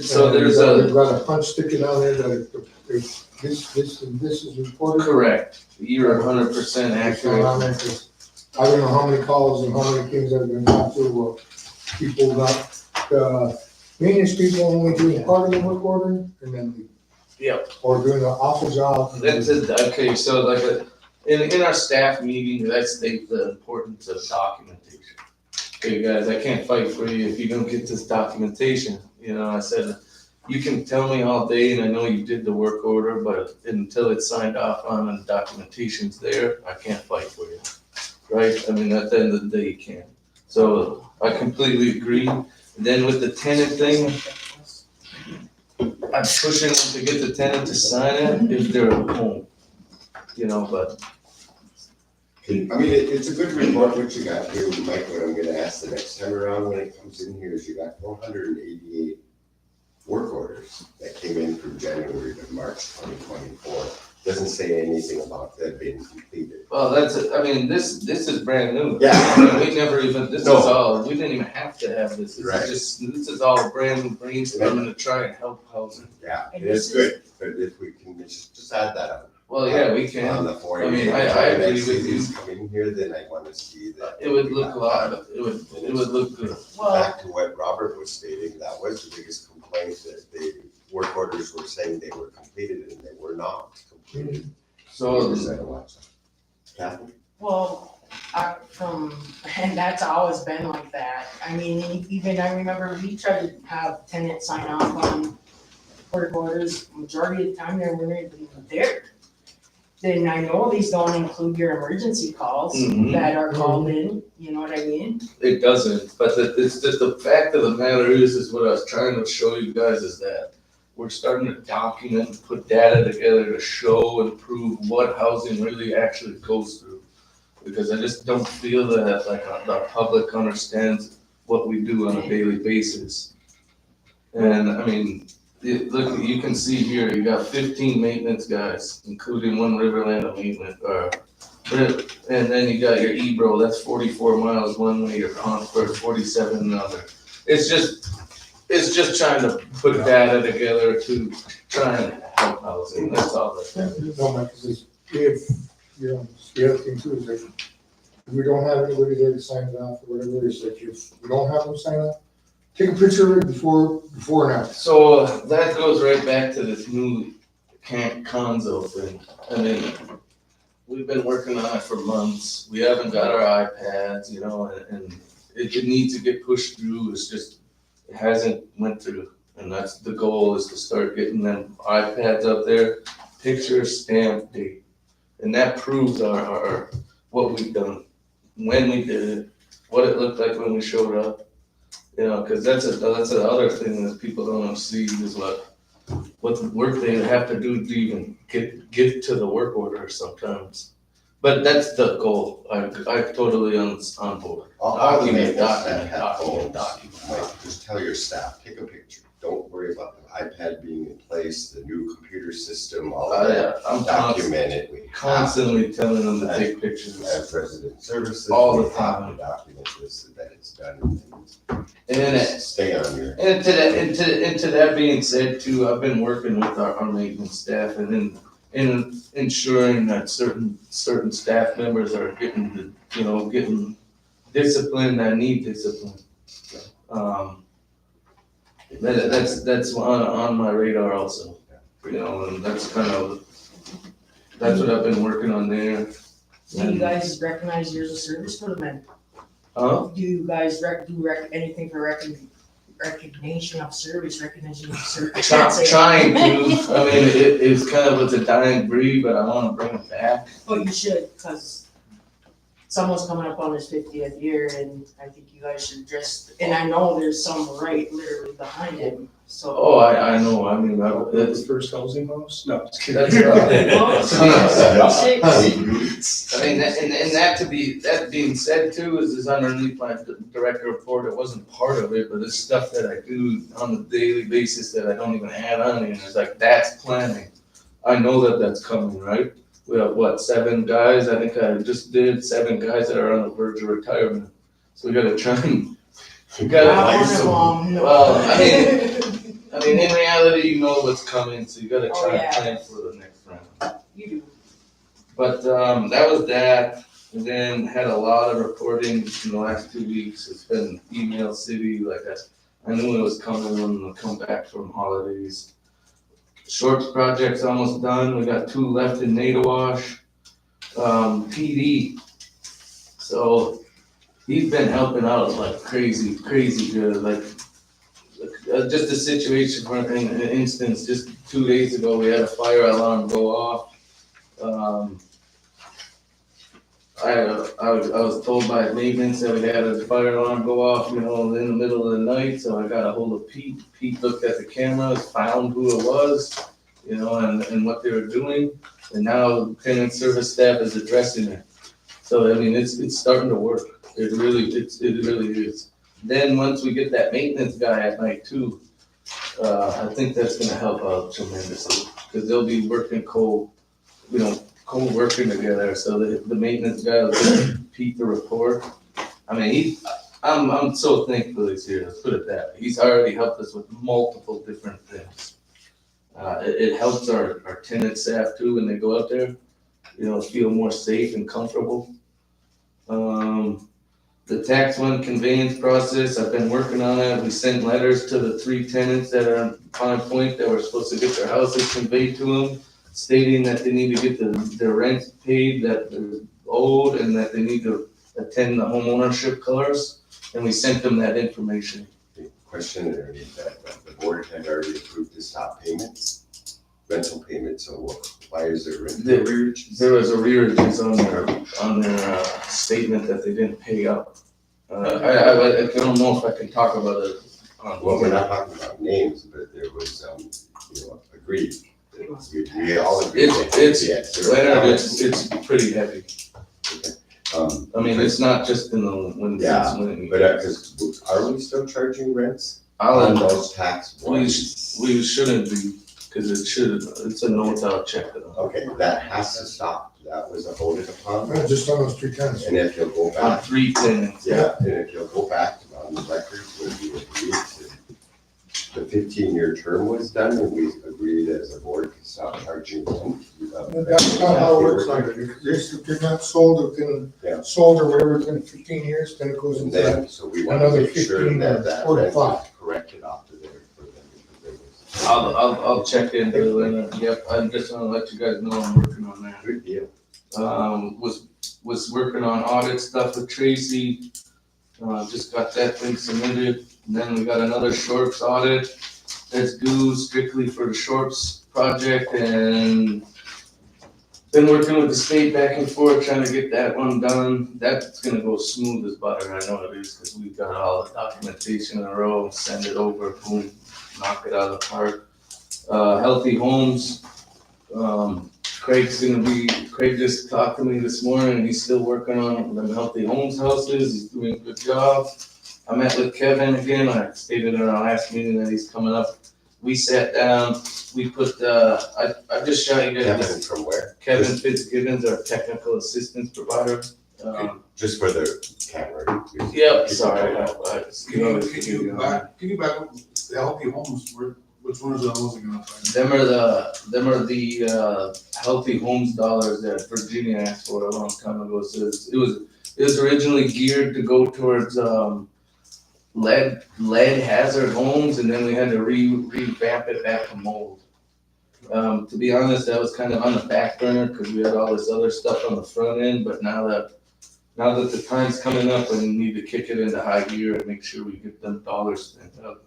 so there's We've got a punch sticking on there that if this and this is reported. correct, you're 100% accurate. I don't know how many calls and how many things I've been talked to, people got, maintenance people only doing part of the work order, and then. Yep. Or doing an awful job. That's it, okay, so like, in our staff meeting, I state the importance of documentation. Okay, guys, I can't fight for you if you don't get this documentation, you know, I said, you can tell me all day, and I know you did the work order, but until it's signed off on and the documentation's there, I can't fight for you, right? I mean, at the end of the day, you can't. So, I completely agree. And then with the tenant thing, I'm pushing them to get the tenant to sign it if they're at home, you know, but. I mean, it's a good report what you got here, Mike. What I'm gonna ask the next time around when it comes in here is you got 488 work orders that came in from January to March 2024. Doesn't say anything about that being completed. Well, I mean, this is brand new. Yeah. We never even, we didn't even have to have this. Right. This is all brand new brainstorming to try and help housing. Yeah, it is good, but if we can just add that up. Well, yeah, we On can. the 4. I mean, I agree with you. Come in here, then I wanna see that. It would look a lot, it would look good. Well, Back to what Robert was stating, that was the biggest complaint, that the work orders were saying they were completed and they were not completed. So, Kathy? well, And that's always been like that. I mean, even I remember we tried to have tenants sign off on work orders, majority of the time they weren't even there. Then I know these don't include your emergency calls Mhm. that are called in, you know what I mean? It doesn't, but it's just the fact of the matter is what I was trying to show you guys is that we're starting to document and put data together to show and prove what housing really actually goes through. Because I just don't feel that like the public understands what we do on a daily basis. And I mean, look, you can see here, you got 15 maintenance guys, including one Riverland maintenance, and then you got your Ebro, that's 44 miles one way, your Concord, 47 another. It's just trying to put data together to try and help housing, that's all that. No, Mike, because if, you know, the other thing too is if we don't have anybody there to sign it off or whatever it is, that if we don't have them sign off, take a picture of it before and after. So that goes right back to this new Conzo thing. I mean, we've been working on it for months. We haven't got our iPads, you know, and it needs to get pushed through. It's just, it hasn't went through. And that's the goal, is to start getting them iPads up there, picture, stamp, date. And that proves our what we've done, when we did it, what it looked like when we showed up. You know, because that's the other thing that people don't see is what the work they have to do to even get to the work order sometimes. But that's the goal. I totally on board. All the maintenance Document, staff have document. phones. Like, just tell your staff, take a picture. Don't worry about the iPad being in place, the new computer system, all of that. I'm Document it. We have constantly telling them to take pictures. as resident services. All the we have time. to document this so that it's done. And Stay on your. And to that being said too, I've been working with our maintenance staff and in ensuring that certain staff members are getting discipline that need discipline. That's on my radar also, you know, and that's what I've been working on there. Do you guys recognize years of service for the men? Huh? Do you guys anything for recognition of service, recognition of service? I can't say it. Trying to, I mean, it's kind of a dying breed, but I wanna bring it back. But you should, because someone's coming up on his 50th year, and I think you guys should just, and I know there's some right literally behind him, so. Oh, I know, I mean, That's that's, the first housing house? No, just that's kidding. right. Well, I mean, that being said too, is underneath my director report, it wasn't part of it, but it's stuff that I do on a daily basis that I don't even add on, and it's like, that's planning. I know that that's coming, right? We have 7 guys, I think I just did 7 guys that are on the verge of retirement, so we gotta try and, we gotta. I want them, no. Well, I mean, in reality, you know what's coming, so you gotta Oh, try yeah. and plan for the next round. You do. But that was that, and then had a lot of reporting in the last 2 weeks. It's been email city, like I knew it was coming when I come back from holidays. Shorts project's almost done, we got 2 left in Nadawash. PD, so he's been helping out like crazy good, like just a situation, for an instance, just 2 days ago, we had a fire alarm go off. I was told by maintenance that we had a fire alarm go off, you know, in the middle of the night, so I got a hold of Pete. Pete looked at the cameras, found who it was, you know, and what they were doing, and now tenant service staff is addressing it. So, I mean, it's starting to work. It really is. Then, once we get that maintenance guy at night too, I think that's gonna help out tremendously, because they'll be working co-working together, so the maintenance guy will give Pete the report. I mean, I'm so thankful he's here, let's put it that way. He's already helped us with multiple different things. It helps our tenant staff too, when they go out there, you know, feel more safe and comfortable. The tax one conveyance process, I've been working on it. We sent letters to the 3 tenants that are on Pine Point that were supposed to get their houses conveyed to them, stating that they need to get their rent paid that they're owed, and that they need to attend the homeownership course, and we sent them that information. The question underneath that, the board had already approved to stop payments, rental payments, so why is there rental There- arrearages? There was arrearages on their statement that they didn't pay up. I don't know if I can talk about it. Well, we're not talking about names, but there was, agreed. We all agreed. It's Leonard, it's pretty heavy. Um, I mean, it's not just in the, when Yeah, it's when. but, cause are we still charging rents on I'll, those tax ones? we shouldn't be, cause it's a no without check. Okay, that has to stop. That was voted upon. Just on those 3 tenants. And if you'll go On back, 3 tenants. yeah, and if you'll go back on the records when we agreed to, the 15-year term was done and we agreed as a board to stop charging rent. That's not how it works, like, if you're not sold within, Yeah. sold or whatever within 15 years, then it goes And into that. then, so we want to Another make sure 15 that or that 4 to rent 5. is corrected off of there for them. Because I'll check into Leonard, yep, I'm just gonna let you guys know I'm working on that. Good deal. Was working on audit stuff with Tracy, just got that thing submitted. And then we got another Shorts audit that's due strictly for the Shorts project, and been working with the state back and forth, trying to get that one done. That's gonna go smooth as butter, I know it is, because we've got all the documentation in a row, send it over, boom, knock it out of the park. Healthy Homes, Craig just talked to me this morning, and he's still working on the Healthy Homes houses, he's doing a good job. I met with Kevin again, I stated in our last meeting that he's coming up. We sat down, we put, I just shot you guys, Kevin from where? Kevin Fitzgibbons, our technical assistance provider. Just for the camera. Yep, sorry, Can you back up, the Healthy Homes, which one is those again? Them are the Healthy Homes dollars that Virginia asked for a long time ago. So it was originally geared to go towards lead hazard homes, and then we had to revamp it back to mold. To be honest, that was kind of on the back burner because we had all this other stuff on the front end, but now that the time's coming up, we need to kick it into high gear and make sure we get them dollars spent up.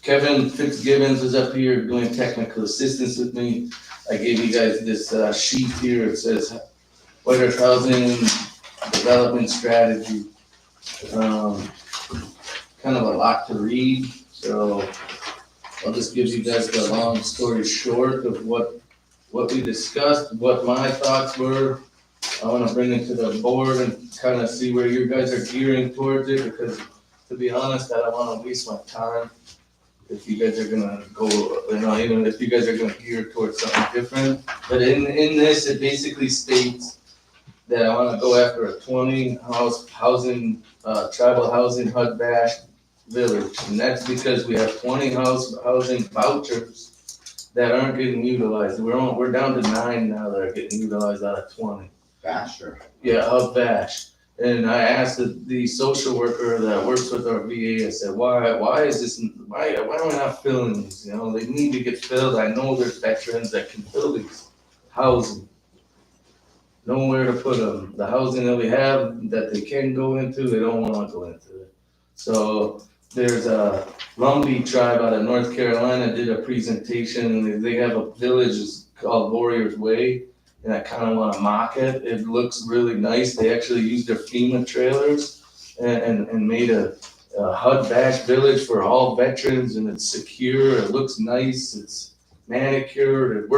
Kevin Fitzgibbons is up here doing technical assistance with me. I gave you guys this sheet here. It says White Earth Housing Development Strategy. Kind of a lot to read, so I'll just give you guys the long story short of what we discussed, what my thoughts were. I want to bring it to the board and kind of see where you guys are gearing towards it, because to be honest, I don't want to waste my time. If you guys are gonna go, even if you guys are gonna gear towards something different. But in this, it basically states that I wanna go after a 20-house housing, tribal housing HUD bash village. And that's because we have 20 housing vouchers that aren't getting utilized. We're down to 9 now that are getting utilized out of 20. Basher. Yeah, HUD bash. And I asked the social worker that works with our VA, I said, why am I not filling these? They need to get filled. I know there's veterans that can fill these housing. Nowhere to put them. The housing that we have that they can go into, they don't want to go into it. So there's a Lumbee tribe out of North Carolina did a presentation. They have a village called Warriors Way. And I kind of want to mock it. It looks really nice. They actually used their FEMA trailers and made a HUD bash village for all veterans, and it's secure. It looks nice. It's manicured. It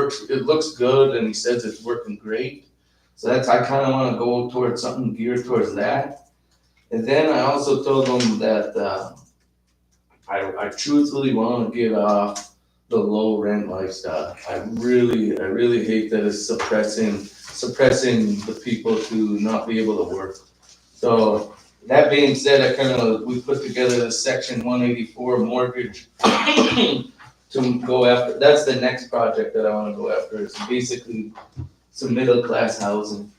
looks good, and he says it's working great. So I kind of want to go towards something geared towards that. And then I also told them that I truthfully want to get off the low rent lifestyle. I really hate that it's suppressing the people to not be able to work. So that being said, we put together the section 184 mortgage to go after. That's the next project that I want to go after. It's basically some middle class housing.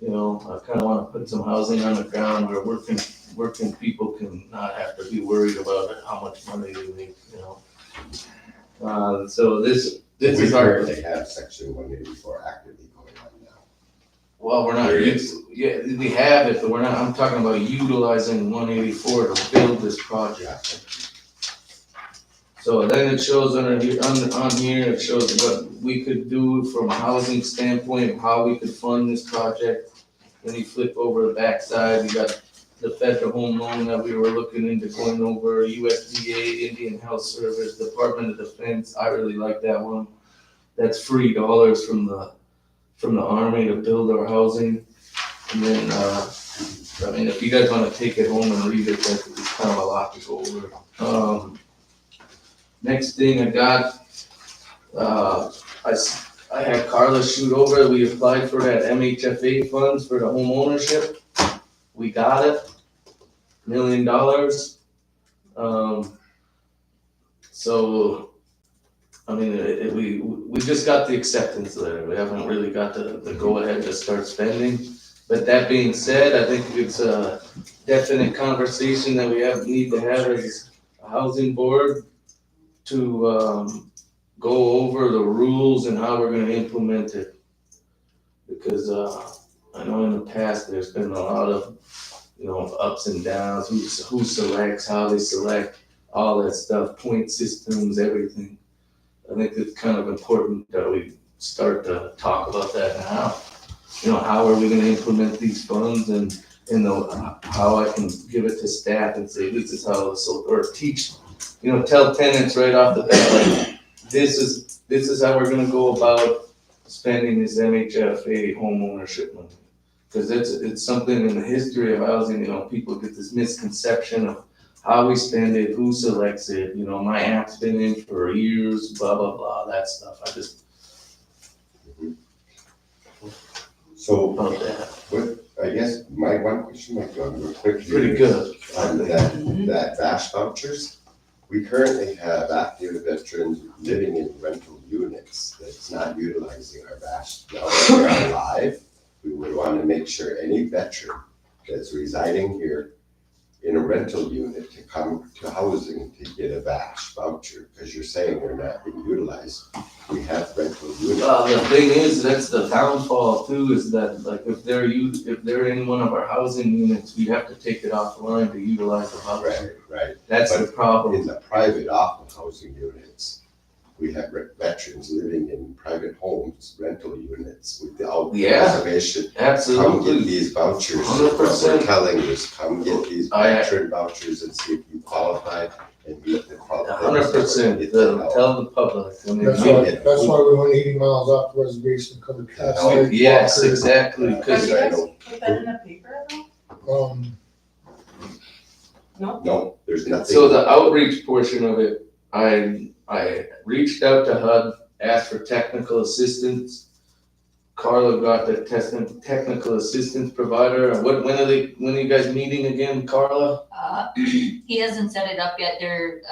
I kind of want to put some housing on the ground where working people can not have to be worried about how much money they make. So this is our. They have have section 184 actively going on now. Well, we're not, yeah, we have it, but we're not, I'm talking about utilizing 184 to build this project. So then it shows on here, on here, it shows what we could do from a housing standpoint, how we could fund this project. Then you flip over the backside, you got the federal home loan that we were looking into going over, USDA, Indian Health Service, Department of Defense, I really like that one. That's free dollars from the Army to build our housing. And then, I mean, if you guys wanna take it home and read it, that's kind of a lot to go over. Next thing I got, I had Carla shoot over, we applied for that MHFA funds for the home ownership. We got it, $1 million. So, I mean, we just got the acceptance letter, we haven't really got the go-ahead to start spending. But that being said, I think it's a definite conversation that we need to have as a housing board to go over the rules and how we're gonna implement it. Because I know in the past, there's been a lot of, ups and downs, who selects, how they select, all that stuff, point systems, everything. I think it's kind of important that we start to talk about that now. How are we gonna implement these funds and how I can give it to staff and say, this is how this will, or teach, tell tenants right off the bat, like, this is how we're gonna go about spending this MHFA home ownership money. Cause it's something in the history of housing, people get this misconception of how we spend it, who selects it, my app's been in for years, blah, blah, blah, that stuff. I just, So, about that. what, I guess my one question might go real quick. here. Pretty good. On that VASH vouchers, we currently have active veterans living in rental units that's not utilizing our VASH. Now that we're alive, we would want to make sure any veteran that's residing here in a rental unit to come to housing to get a VASH voucher, because you're saying they're not being utilized. We have rental units. The thing is, that's the downfall too, is that like if they're in one of our housing units, we have to take it offline to utilize the voucher. Right. That's the But problem. in the private awful housing units, we have veterans living in private homes, rental units without Yeah, reservation. Come get Absolutely. these vouchers. 100%. What we're telling you is come get these I- veteran vouchers and see if you qualify and meet the qualifications. 100%. Get that out. Tell the public. I mean, That's why we went 80 miles off the reservation, cover Cass Oh, Lake, yes, Walker. exactly. Have Because you guys put that in the paper though? No? No, there's nothing. so the outreach portion of it, I reached out to HUD, asked for technical assistance. Carla got the technical assistance provider. When are you guys meeting again, Carla? He hasn't set it up yet, they're,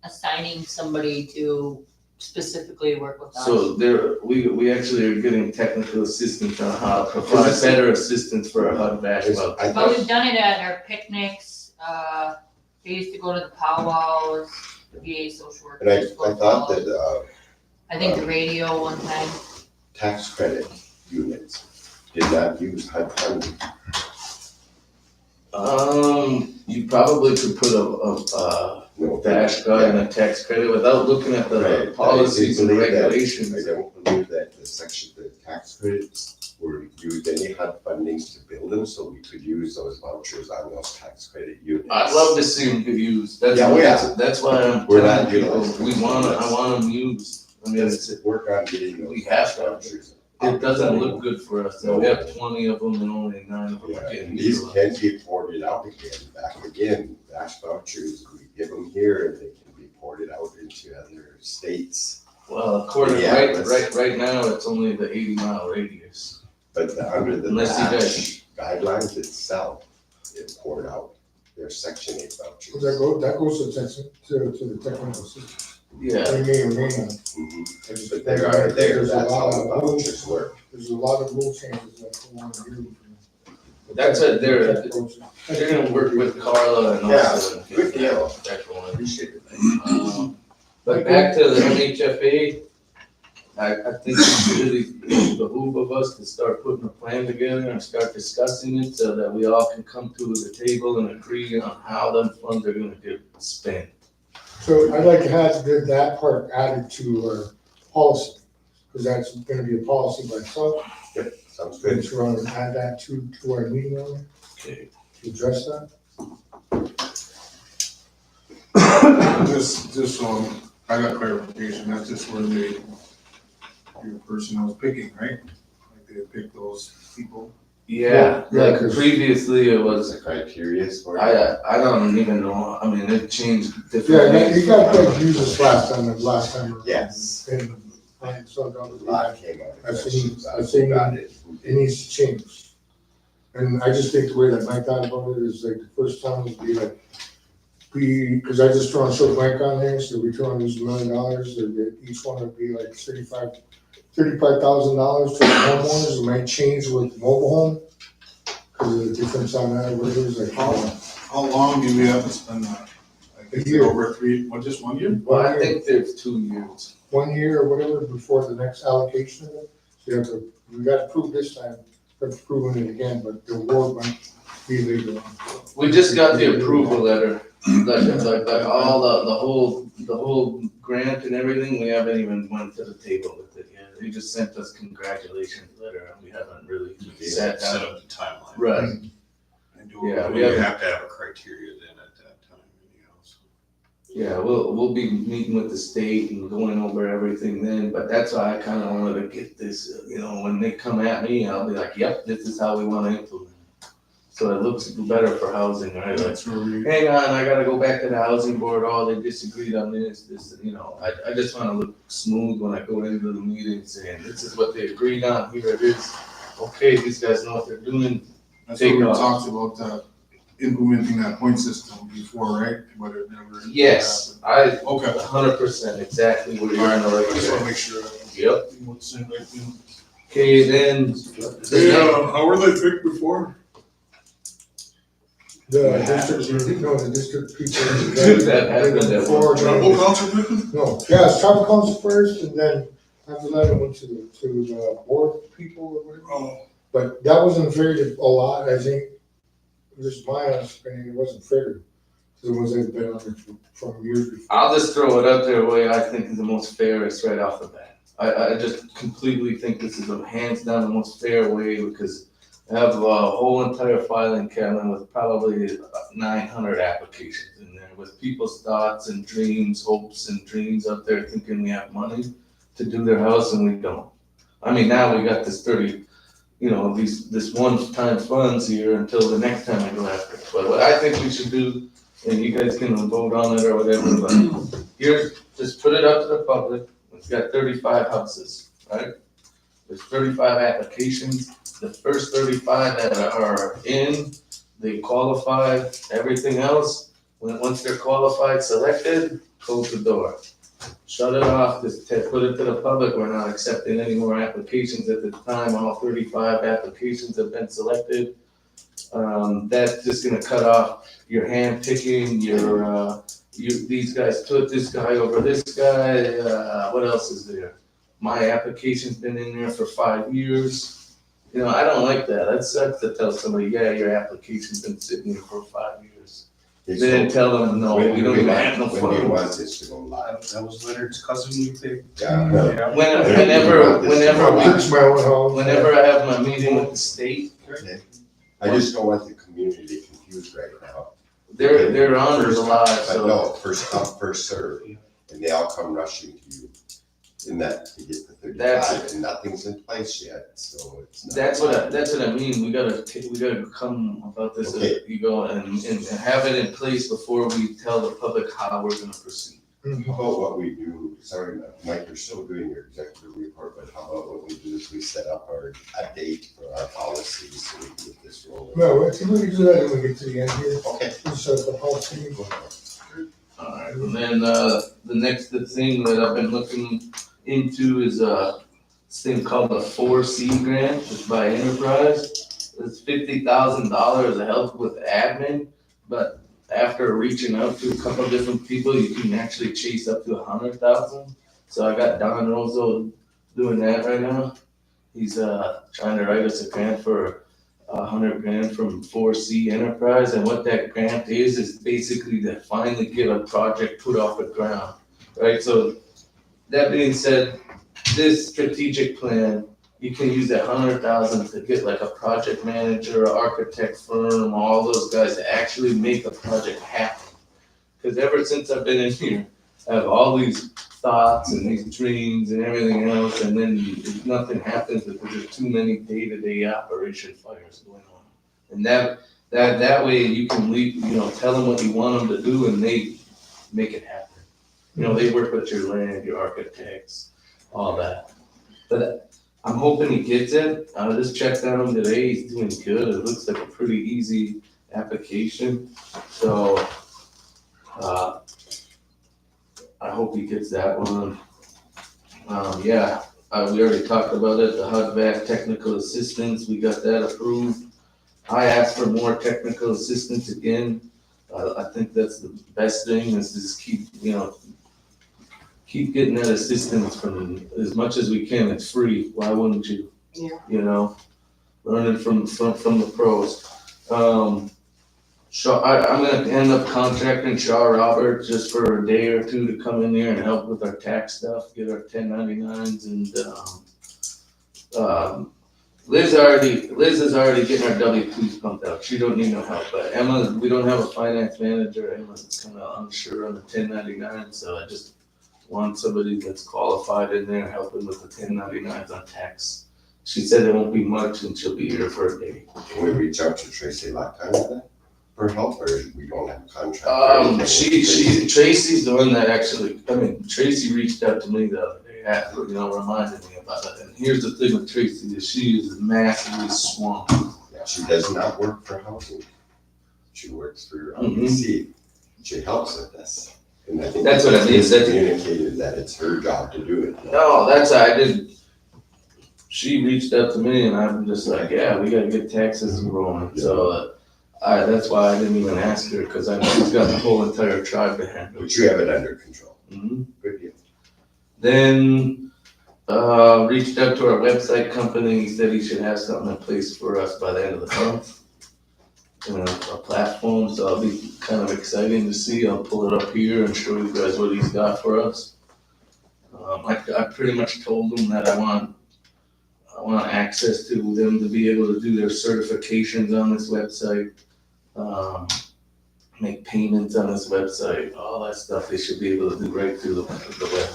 assigning somebody to specifically work with us. So we actually are getting technical assistance on how to provide better assistance for our HUD VASH voucher. I But thought, we've done it at our picnics, they used to go to the powwows, the VA social and I workers. thought that, I think the radio one time. tax credit units did not use HUD funding. You probably could put a No, VASH guy in a tax credit without looking at the Right. policies and I believe that- regulations. I don't believe that the tax credits were used any HUD fundings to build them, so we could use those vouchers on those tax credit units. I'd love to see them get used. That's Yeah, why, yeah. that's why I'm We're telling not people, utilizing I want them used. I mean, Let's work on getting those We have to. vouchers. it doesn't look good for us. We have 20 of them and only 9 of them Yeah, are getting and these utilized. can be ported out again, back again, VASH vouchers, we give them here and they can be ported out into other states. Well, according, Yeah, right now, it's only the 80-mile radius. But under the Unless you VASH guidelines itself, it's poured out, their section 8 vouchers. That goes to the technical assistance. Yeah, They may or may not. Mhm. But they are there, There's a that's how lot the of rules- vouchers work. There's a lot of rule changes that go on here. that's it, they're gonna work with Carla and Yeah, also. good deal. Appreciate it. But back to the MHFA, I think it's really the behoove of us to start putting a plan together and start discussing it so that we all can come to the table and agree on how the funds are gonna get spent. So I'd like to have that part added to our policy, because that's gonna be a policy by itself. Sounds good. Just want to add that to our meeting on, Okay. to address that. Just so I got clarification, that's just where your person was picking, right? Like they pick those people. Yeah, Yeah, like 'cause- previously it What's was, the criteria for it? I don't even know, I mean, it changed Yeah, different ways. you got to use this last time. Yes. And so, A lot came out. I've seen- I I've seen got it. it needs to change. And I just think the way that Mike thought about it is like the first time would be like, because I just throw a short blank on there, so we throw in this $1 million, that each one would be like $35,000 to the homeowners. It might change with mobile home, because of the difference on that, whatever it is, like. How long do we have to spend that? Like, is it over just 1 year? Well, I think there's 2 years. 1 year or whatever before the next allocation of it. So you have to, we got to prove this time, but proving it again, but the award might be later on. We just got the approval letter, like all the whole grant and everything, we haven't even went to the table with it yet. They just sent us congratulations letter, and we haven't really sat Set down. up the timeline. Right, And do yeah, We we haven't, have to have a criteria then at that time, anyhow, so. yeah, we'll be meeting with the state and going over everything then, but that's why I kinda wanted to get this, when they come at me, I'll be like, yep, this is how we wanna implement it. So it looks better for housing, right? Like, That's where we, hang on, I gotta go back to the housing board, oh, they disagreed on this, I just wanna look smooth when I go into the meeting saying, this is what they agreed on, here it is. Okay, these guys know what they're doing. that's where we Take off. talked about implementing that point system before, right? But it never. Yes, happened. I, Okay. 100% exactly where you're in the right I just track. wanna make sure. Yep. What's in right thing. Okay, then, Hey, how were they picked before? The district people. That happened at Before, one Tribal council picking? No, yeah, it's tribal council first, and then after that, it went to the board people or whatever. Oh, But that wasn't fair to a lot, I think, this is my honest opinion, it wasn't fair to the ones that had been on it from years before. I'll just throw it out there the way I think is the most fairest right off the bat. I just completely think this is a hands down the most fair way because I have a whole entire filing cabinet with probably 900 applications in there with people's thoughts and dreams, hopes and dreams out there thinking we have money to do their house and we don't. I mean, now we got this 30, this one-time funds here until the next time I go after it. But what I think we should do, and you guys can vote on it or whatever, but here, just put it up to the public. It's got 35 houses, right? There's 35 applications. The first 35 that are in, they qualify, everything else, once they're qualified, selected, close the door. Shut it off, just put it to the public, we're not accepting any more applications at the time, all 35 applications have been selected. That's just gonna cut off your hand picking, these guys took this guy over this guy, what else is there? My application's been in there for 5 years. I don't like that. That sucks to tell somebody, yeah, your application's been sitting here for 5 years. Then tell them, no, we don't even have no When do you funds. want this to go live? That was Leonard's cousin, you think? Yeah. Yeah. Whenever I have my meeting with the state, I just don't want the community confused right now. they're on it a lot, But so. no, first come, first serve, and they all come rushing to you. In that, to get the That's 35, and nothing's in place yet, so it's not. That's what I mean, we gotta come about this, Okay. you go and have it in place before we tell the public how we're gonna proceed. How about what we do, sorry, Mike, you're still doing your executive report, but how about what we do is we set up a date for our policies so we can get this rolling. No, we can do that when we get to the end here, Okay. we set up the policy. Alright, and then, the next thing that I've been looking into is, this thing called the 4C grant, it's by Enterprise. It's $50,000 to help with admin, but after reaching out to a couple of different people, you can actually chase up to 100,000. So I got Don Rosso doing that right now. He's trying to write us a grant for $100,000 from 4C Enterprise, and what that grant is basically to finally get a project put off the ground, right? So that being said, this strategic plan, you can use that 100,000 to get like a project manager, an architect firm, all those guys to actually make a project happen. Because ever since I've been in here, I have all these thoughts and these dreams and everything else, and then nothing happens because there's too many day-to-day operation fires going on. And that way you can leave, tell them what you want them to do and they make it happen. They work with your land, your architects, all that. But I'm hoping he gets it. I just checked on him today. He's doing good. It looks like a pretty easy application. So, I hope he gets that one. We already talked about it, the HUD-VAC technical assistance, we got that approved. I asked for more technical assistance again. I think that's the best thing, is just keep getting that assistance from as much as we can. It's free. Why wouldn't you? Yeah. Learning from the pros. I'm gonna end up contracting Shaw Roberts just for a day or two to come in there and help with our tax stuff, get our 1099s, and Liz is already getting our W-2s pumped out. She don't need no help, but Emma, we don't have a finance manager. Emma's kind of unsure on the 1099, so I just want somebody that's qualified in there helping with the 1099s on tax. She said it won't be much and she'll be here for a day. Can we reach out to Tracy Lockton with that for help, or we don't have a contract? Tracy's the one that actually, Tracy reached out to me the other day, reminded me about it. And here's the thing with Tracy, is she is massively swamped. Yeah, she does not work for housing. She works for LBC. She helps with this. And I think That's what I mean. it's communicated that it's her job to do it. No, I didn't. She reached out to me and I'm just like, yeah, we gotta get taxes rolling. So that's why I didn't even ask her, because I know she's got the whole entire tribe to handle. But you have it under control. Mm-hmm. Good deal. Then, reached out to our website company. He said he should have something in place for us by the end of the month. A platform, so I'll be kind of exciting to see. I'll pull it up here and show you guys what he's got for us. I pretty much told him that I want access to them to be able to do their certifications on this website, make payments on this website, all that stuff they should be able to do right through the web.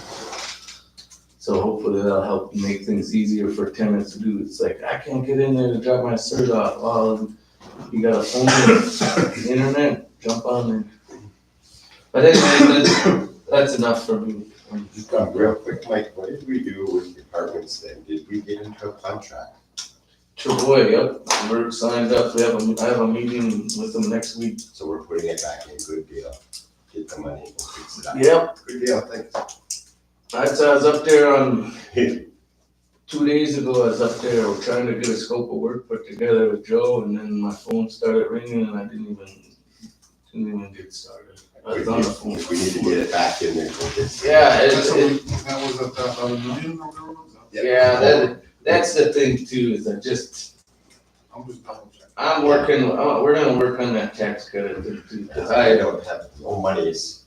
So hopefully that'll help make things easier for tenants to do. It's like, I can't get in there to drop my cert off. Well, you got a phone and internet, jump on there. But anyway, that's enough for me. Just real quick, Mike, what did we do with departments then? Did we get into a contract? Travoy, yep, we're signed up. I have a meeting with them next week. So we're putting it back in. Good deal. Get the money and fix it up. Yep. Good deal, thanks. I was up there on 2 days ago. I was up there trying to get a scope of work put together with Joe, and then my phone started ringing, and I didn't even get started. I was on the phone. If we need to get it back in there, we'll get. Yeah, That was at that $1 million or whatever it was? yeah. That's the thing too. Is I'm just double checking. we're gonna work on that tax credit too, because I don't have no monies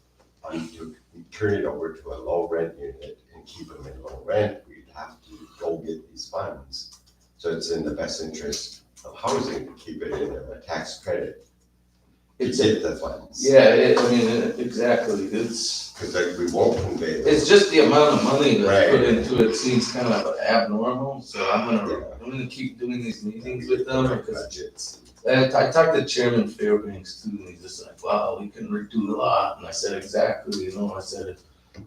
to turn it over to a low rent unit and keep them in low rent. We'd have to go get these funds. So it's in the best interest of housing to keep it in a tax credit. It's the funds. Yeah, exactly. Because we won't convey them. It's just the amount of money that's Right. put into it seems kind of abnormal. So I'm gonna keep doing these meetings with them, because Budgets. I talked to Chairman Fairbanks too, and he's just like, wow, we can do a lot. And I said, exactly, I said,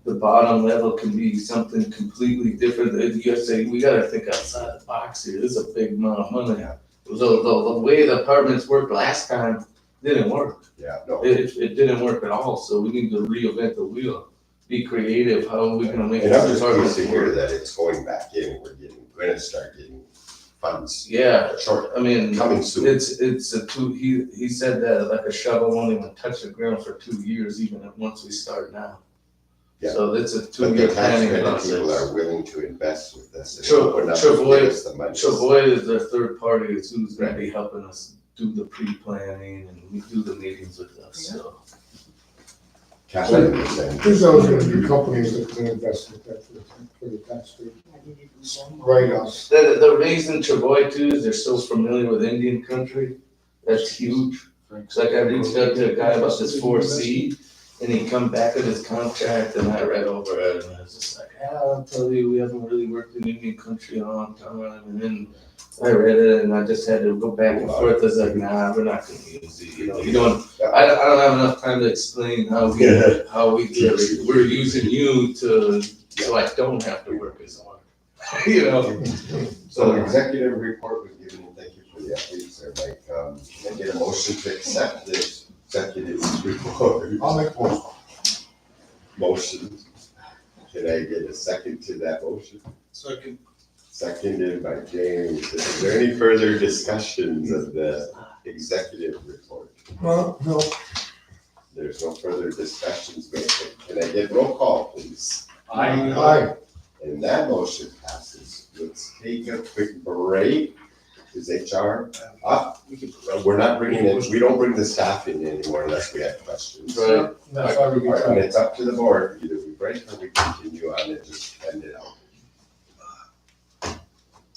the bottom level can be something completely different. You gotta say, we gotta think outside the box here. This is a big amount of money. The way the apartments worked last time didn't work. Yeah, no. It didn't work at all, so we need to reinvent the wheel. Be creative, how are we gonna make And I'm this just apartment pleased to hear work? that it's going back in. We're gonna start getting funds. Yeah, Short, coming soon. It's he said that like a shovel won't even touch the ground for 2 years, even once we start now. Yeah. So it's a But the two-year tax planning credit process. people are willing to invest with us. and Tro- open up Travoy- and give us the money. Travoy is their third party, it's who's gonna be helping us do the pre-planning and we do the meetings with us, so. Kathleen was saying. There's always gonna be companies that can invest in that for the taxpayer. Right, us. The reason Travoy too is they're so familiar with Indian country, that's huge. It's like I reached out to a guy about this 4C, and he come back with his contract, and I read over it, and I was just like, I'll tell you, we haven't really worked in Indian country in a long time, and then I read it, and I just had to go back and forth, I was like, nah, we're not gonna use it, you don't, I don't have enough time to explain how we do it, we're using you so I don't have to work as hard, you know? So executive report was given, and thank you for the updates there, Mike. Can I get a motion to accept this executive report? I'll make one. Motion. Can I get a second to that motion? Second. Seconded by James. Is there any further discussions of the executive report? Well, no. There's no further discussions made. Can I get roll call, please? Aye. And that motion passes. Let's take a quick break. Is HR up? We're not bringing it, we don't bring the staff in anymore unless we have questions. Right. That's why we get And that. it's up to the board, either we break or we continue on and just end it out.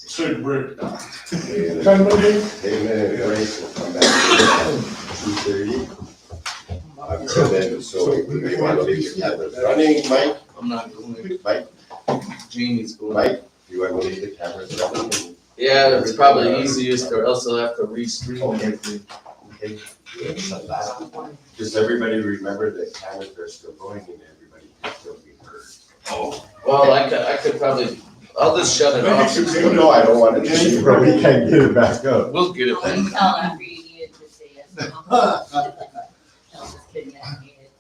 Take a break. Okay, 10 minutes? 10-minute break, we'll come back at 2:30. So then, so we want to leave the cameras running, Mike? I'm not going, Mike, Jamie's going. Mike, you want to leave the cameras running? Yeah, it's probably easiest, or else I'll have to restream everything. Okay. Just everybody remember that cameras are still going and everybody can still be heard. Oh. Well, I could probably, I'll just shut it off. You know I don't want to see where we can't get it back up. We'll get it I back. can tell after you needed to say yes. No, just kidding, I need it.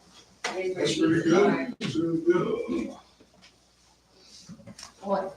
That's pretty good. That's really good. What?